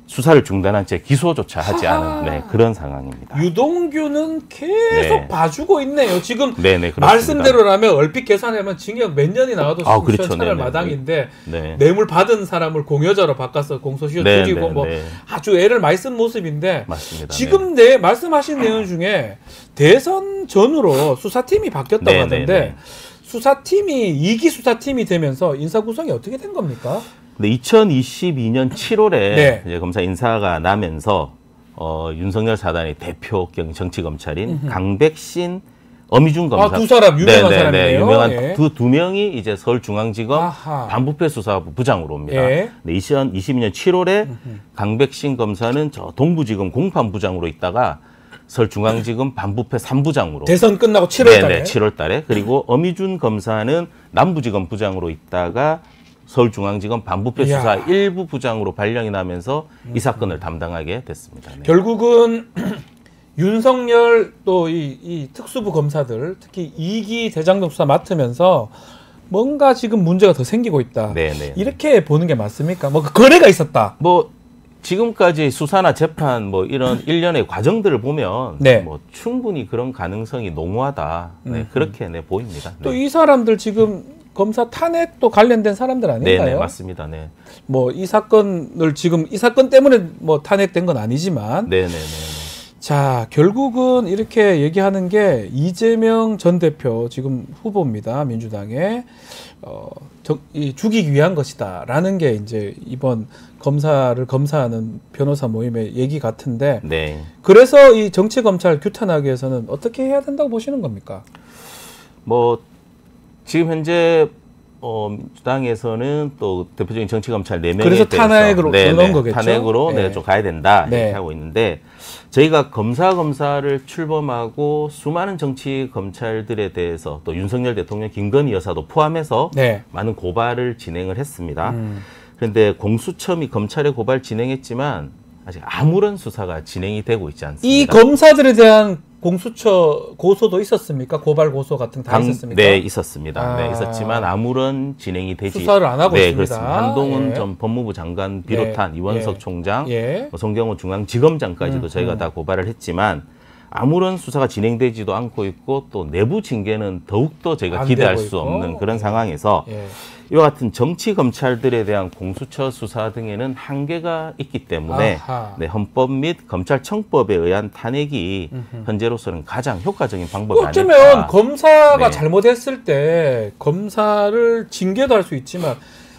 S11: 수사를 중단한 채 기소조차 하지 않은 그런 상황입니다.
S1: 유동규는 계속 봐주고 있네요. 지금
S11: 그렇습니다.
S1: 말씀대로라면 얼핏 계산하면 징역 몇 년이 나와도 시원찮을 마당인데 뇌물 받은 사람을 공여자로 바꿔서 공소시효 줄이고 뭐 아주 애를 많이 쓴 모습인데
S11: 맞습니다.
S1: 지금 말씀하신 내용 중에 대선 전후로 수사팀이 바뀌었다고 하던데 수사팀이 2기 수사팀이 되면서 인사 구성이 어떻게 된 겁니까?
S11: 네, 2022년 7월에 이제 검사 인사가 나면서 윤석열 사단의 대표격 정치검찰인 강백신, 어미준 검사.
S1: 두 사람 유명한 사람이에요.
S11: 유명한 그 두 명이 이제 서울중앙지검 반부패 수사부 부장으로 옵니다. 네, 2022년 7월에 강백신 검사는 저 동부지검 공판부장으로 있다가 서울중앙지검 반부패 3부장으로
S1: 대선 끝나고 7월 달에
S11: 7월 달에 그리고 어미준 검사는 남부지검 부장으로 있다가 서울중앙지검 반부패 수사 1부 부장으로 발령이 나면서 이 사건을 담당하게 됐습니다.
S1: 결국은 윤석열 또 이 특수부 검사들 특히 2기 대장동 수사 맡으면서 뭔가 지금 문제가 더 생기고 있다. 이렇게 보는 게 맞습니까? 뭐 거래가 있었다.
S11: 뭐 지금까지 수사나 재판 뭐 이런 일련의 과정들을 보면 뭐 충분히 그런 가능성이 농후하다. 그렇게 보입니다.
S1: 또 이 사람들 지금 검사 탄핵도 관련된 사람들 아닌가요?
S11: 네, 맞습니다.
S1: 뭐 이 사건을 지금 이 사건 때문에 뭐 탄핵된 건 아니지만 자, 결국은 이렇게 얘기하는 게 이재명 전 대표 지금 후보입니다. 민주당에 죽이기 위한 것이다라는 게 이제 이번 검사를 검사하는 변호사 모임의 얘기 같은데 그래서 이 정치 검찰 규탄하기 위해서는 어떻게 해야 된다고 보시는 겁니까?
S11: 뭐 지금 현재 민주당에서는 또 대표적인 정치검찰 4명에
S1: 그래서 탄핵으로 넣은 거겠죠?
S11: 탄핵으로 좀 가야 된다 이렇게 하고 있는데 저희가 검사를 출범하고 수많은 정치검찰들에 대해서 또 윤석열 대통령 김건희 여사도 포함해서 많은 고발을 진행을 했습니다. 그런데 공수처이 검찰의 고발 진행했지만 아직 아무런 수사가 진행이 되고 있지 않습니다.
S1: 이 검사들에 대한 공수처 고소도 있었습니까? 고발 고소 같은 거 다 있었습니까?
S11: 네, 있었습니다. 있었지만 아무런 진행이 되지
S1: 수사를 안 하고 있습니다.
S11: 그렇습니다. 한동훈 전 법무부 장관 비롯한 이원석 총장, 송경호 중앙지검장까지도 저희가 다 고발을 했지만 아무런 수사가 진행되지도 않고 있고 또 내부 징계는 더욱더 저희가 기대할 수 없는 그런 상황에서 이와 같은 정치 검찰들에 대한 공수처 수사 등에는 한계가 있기 때문에 헌법 및 검찰청법에 의한 탄핵이 현재로서는 가장 효과적인 방법이 아닐까.
S1: 어쩌면 검사가 잘못했을 때 검사를 징계도 할 수 있지만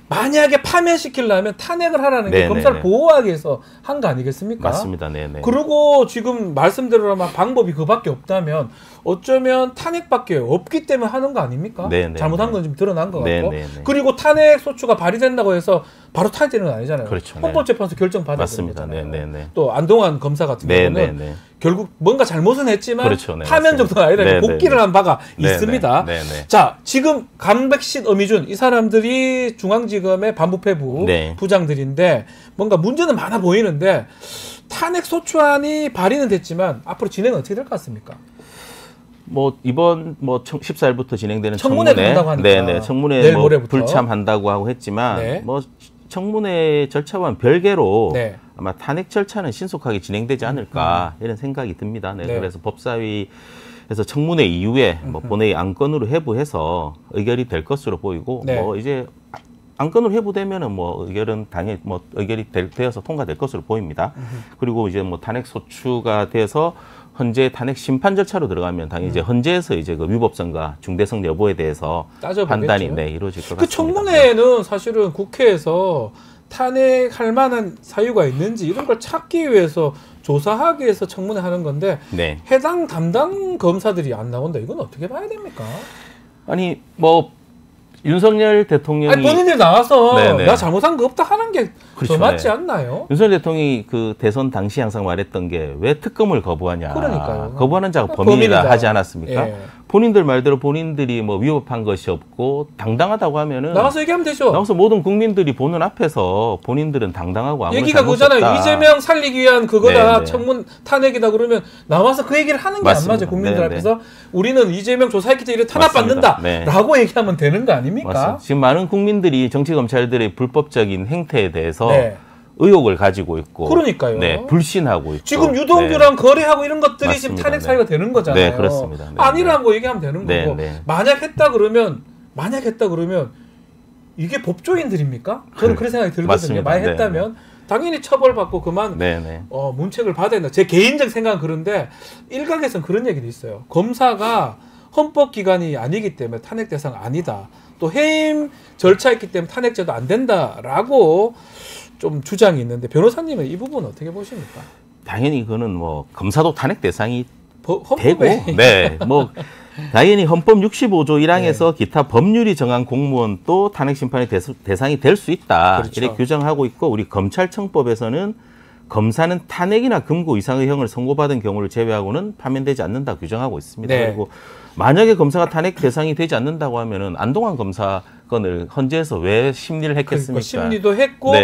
S1: 만약에 파면시키려면 탄핵을 하라는 게 검사를 보호하기 위해서 한 거 아니겠습니까?
S11: 맞습니다.
S1: 그리고 지금 말씀대로라면 방법이 그밖에 없다면 어쩌면 탄핵밖에 없기 때문에 하는 거 아닙니까? 잘못한 건 좀 드러난 것 같고 그리고 탄핵 소추가 발의된다고 해서 바로 탄핵되는 건 아니잖아요. 헌법재판소 결정 받아야
S11: 맞습니다.
S1: 또 안동환 검사 같은 경우는 결국 뭔가 잘못은 했지만 파면 정도가 아니라 복귀를 한 바가 있습니다. 자, 지금 강백신, 어미준 이 사람들이 중앙지검의 반부패부 부장들인데 뭔가 문제는 많아 보이는데 탄핵 소추안이 발의는 됐지만 앞으로 진행은 어떻게 될 것 같습니까?
S11: 뭐 이번 14일부터 진행되는
S1: 청문회도 한다고 하니까
S11: 청문회 뭐 불참한다고 하고 했지만 뭐 청문회 절차와는 별개로
S1: 네.
S11: 아마 탄핵 절차는 신속하게 진행되지 않을까 이런 생각이 듭니다. 네. 그래서 법사위에서 청문회 이후에 뭐 본회의 안건으로 회부해서 의결이 될 것으로 보이고 뭐 이제 안건으로 회부되면은 뭐 의결은 당연히 뭐 의결이 되어서 통과될 것으로 보입니다. 그리고 이제 뭐 탄핵 소추가 돼서 헌재 탄핵 심판 절차로 들어가면 당연히 이제 헌재에서 이제 그 위법성과 중대성 여부에 대해서 판단이 이루어질 것 같습니다.
S1: 그 청문회는 사실은 국회에서 탄핵할 만한 사유가 있는지 이런 걸 찾기 위해서 조사하기 위해서 청문회 하는 건데 해당 담당 검사들이 안 나온다. 이건 어떻게 봐야 됩니까?
S11: 아니 뭐 윤석열 대통령이
S1: 아니, 본인이 나와서 나 잘못한 거 없다 하는 게 더 맞지 않나요?
S11: 윤석열 대통령이 그 대선 당시 항상 말했던 게 왜 특검을 거부하냐.
S1: 그러니까요.
S11: 거부하는 자가 범인이다 하지 않았습니까? 본인들 말대로 본인들이 뭐 위법한 것이 없고 당당하다고 하면은
S1: 나와서 얘기하면 되죠.
S11: 나와서 모든 국민들이 보는 앞에서 본인들은 당당하고 아무런
S1: 얘기가 그잖아요. 이재명 살리기 위한 그거다. 청문 탄핵이다 그러면 나와서 그 얘기를 하는 게 안 맞아요. 국민들 앞에서 우리는 이재명 조사했기 때문에 탄압받는다 라고 얘기하면 되는 거 아닙니까?
S11: 맞습니다. 지금 많은 국민들이 정치검찰들의 불법적인 행태에 대해서 의혹을 가지고 있고
S1: 그러니까요.
S11: 불신하고 있고
S1: 지금 유동규랑 거래하고 이런 것들이 지금 탄핵 사유가 되는 거잖아요.
S11: 그렇습니다.
S1: 아니라고 얘기하면 되는 거고 만약 했다 그러면 이게 법조인들입니까? 저는 그런 생각이 들거든요. 만약 했다면 당연히 처벌받고 그만 문책을 받아야 된다. 제 개인적 생각은 그런데 일각에서는 그런 얘기도 있어요. 검사가 헌법기관이 아니기 때문에 탄핵 대상 아니다. 또 해임 절차있기 때문에 탄핵제도 안 된다라고 좀 주장이 있는데 변호사님은 이 부분 어떻게 보십니까?
S11: 당연히 그거는 뭐 검사도 탄핵 대상이
S1: 헌법에
S11: 되고 뭐 당연히 헌법 65조 1항에서 기타 법률이 정한 공무원도 탄핵 심판의 대상이 될 수 있다. 이렇게 규정하고 있고 우리 검찰청법에서는 검사는 탄핵이나 금고 이상의 형을 선고받은 경우를 제외하고는 파면되지 않는다 규정하고 있습니다. 그리고 만약에 검사가 탄핵 대상이 되지 않는다고 하면은 안동환 검사 건을 헌재에서 왜 심리를 했겠습니까?
S1: 심리도 했고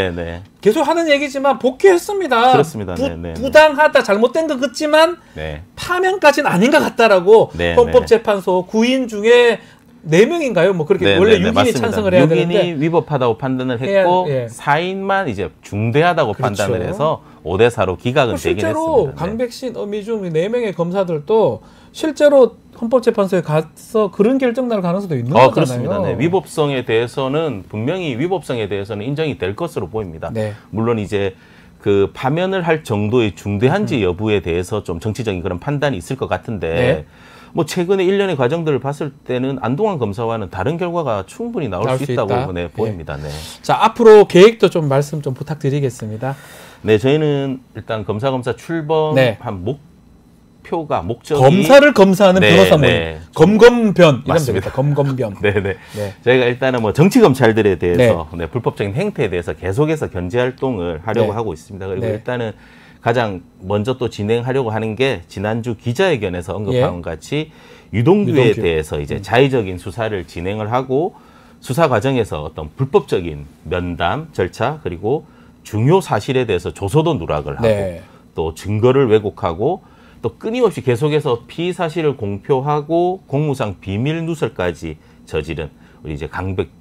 S1: 계속 하는 얘기지만 복귀했습니다.
S11: 그렇습니다.
S1: 부당하다, 잘못된 것 같지만 파면까지는 아닌 것 같다라고 헌법재판소 9인 중에 4명인가요? 뭐 그렇게 원래 6인이 맞습니다. 찬성을 해야 되는데
S11: 6인이 위법하다고 판단을 했고 4인만 이제 중대하다고 판단을 해서 5대4로 기각은 되긴 했습니다.
S1: 실제로 강백신, 어미중 4명의 검사들도 실제로 헌법재판소에 가서 그런 결정 날 가능성도 있는 거잖아요.
S11: 그렇습니다. 위법성에 대해서는 분명히 위법성에 대해서는 인정이 될 것으로 보입니다. 물론 이제 그 파면을 할 정도의 중대한지 여부에 대해서 좀 정치적인 그런 판단이 있을 것 같은데 뭐 최근에 일련의 과정들을 봤을 때는 안동환 검사와는 다른 결과가 충분히 나올 수 있다고 보입니다.
S1: 자, 앞으로 계획도 좀 말씀 좀 부탁드리겠습니다.
S11: 저희는 일단 검사 출범한 목표가 목적이
S1: 검사를 검사하는 변호사 모임. 검검변
S11: 맞습니다.
S1: 검검변.
S11: 저희가 일단은 뭐 정치 검찰들에 대해서 불법적인 행태에 대해서 계속해서 견제 활동을 하려고 하고 있습니다. 그리고 일단은 가장 먼저 또 진행하려고 하는 게 지난주 기자회견에서 언급한 같이 유동규에 대해서 이제 자의적인 수사를 진행을 하고 수사 과정에서 어떤 불법적인 면담 절차 그리고 중요 사실에 대해서 조서도 누락을 하고 또 증거를 왜곡하고 또 끊임없이 계속해서 피의 사실을 공표하고 공무상 비밀 누설까지 저지른 우리 이제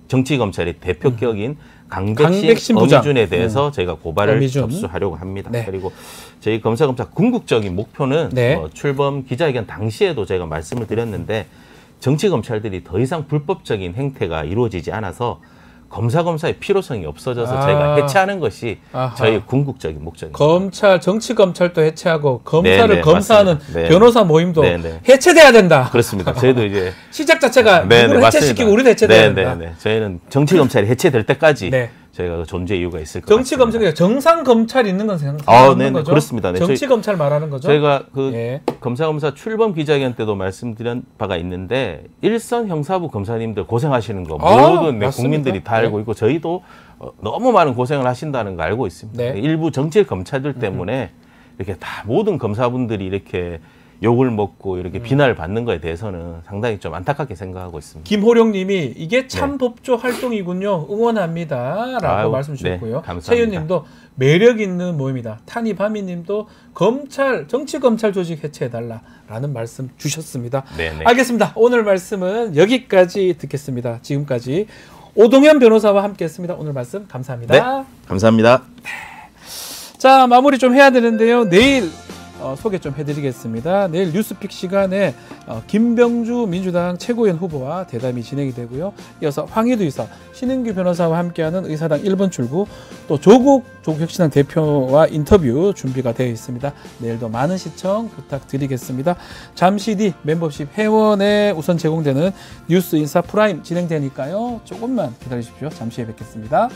S11: 정치검찰의 대표격인 강백신 어미준에 대해서 저희가 고발을 접수하려고 합니다. 그리고 저희 검사검찰 궁극적인 목표는 출범 기자회견 당시에도 제가 말씀을 드렸는데 정치검찰들이 더 이상 불법적인 행태가 이루어지지 않아서 검사의 필요성이 없어져서 저희가 해체하는 것이 저희 궁극적인 목적입니다.
S1: 정치검찰도 해체하고 검사를 검사하는 변호사 모임도 해체돼야 된다.
S11: 그렇습니다. 저희도 이제
S1: 시작 자체가 누구를 해체시키고 우리도 해체돼야 된다.
S11: 저희는 정치검찰이 해체될 때까지 저희가 그 존재 이유가 있을 것 같습니다.
S1: 정치검찰이 정상검찰 있는 건 생각하는 거죠?
S11: 그렇습니다.
S1: 정치검찰 말하는 거죠?
S11: 저희가 검사 출범 기자회견 때도 말씀드린 바가 있는데 일선 형사부 검사님들 고생하시는 거 모든 국민들이 다 알고 있고 저희도 너무 많은 고생을 하신다는 거 알고 있습니다. 일부 정치 검찰들 때문에 이렇게 다 모든 검사분들이 이렇게 욕을 먹고 이렇게 비난을 받는 거에 대해서는 상당히 좀 안타깝게 생각하고 있습니다.
S1: 김호룡 님이 이게 참 법조 활동이군요. 응원합니다. 라고 말씀 주셨고요. 최윤 님도 매력 있는 모임이다. 타니바미 님도 정치검찰 조직 해체해달라 라는 말씀 주셨습니다. 알겠습니다. 오늘 말씀은 여기까지 듣겠습니다. 지금까지 오동현 변호사와 함께했습니다. 오늘 말씀 감사합니다.
S11: 네, 감사합니다.
S1: 자, 마무리 좀 해야 되는데요. 내일 소개 좀 해드리겠습니다. 내일 뉴스픽 시간에 김병주 민주당 최고위원 후보와 대담이 진행이 되고요. 이어서 황희두 의사, 신은규 변호사와 함께하는 의사당 1번 출구, 또 조국 혁신당 대표와 인터뷰 준비가 되어 있습니다. 내일도 많은 시청 부탁드리겠습니다. 잠시 뒤 멤버십 회원에 우선 제공되는 뉴스 인사 프라임 진행되니까요. 조금만 기다리십시오. 잠시 후에 뵙겠습니다.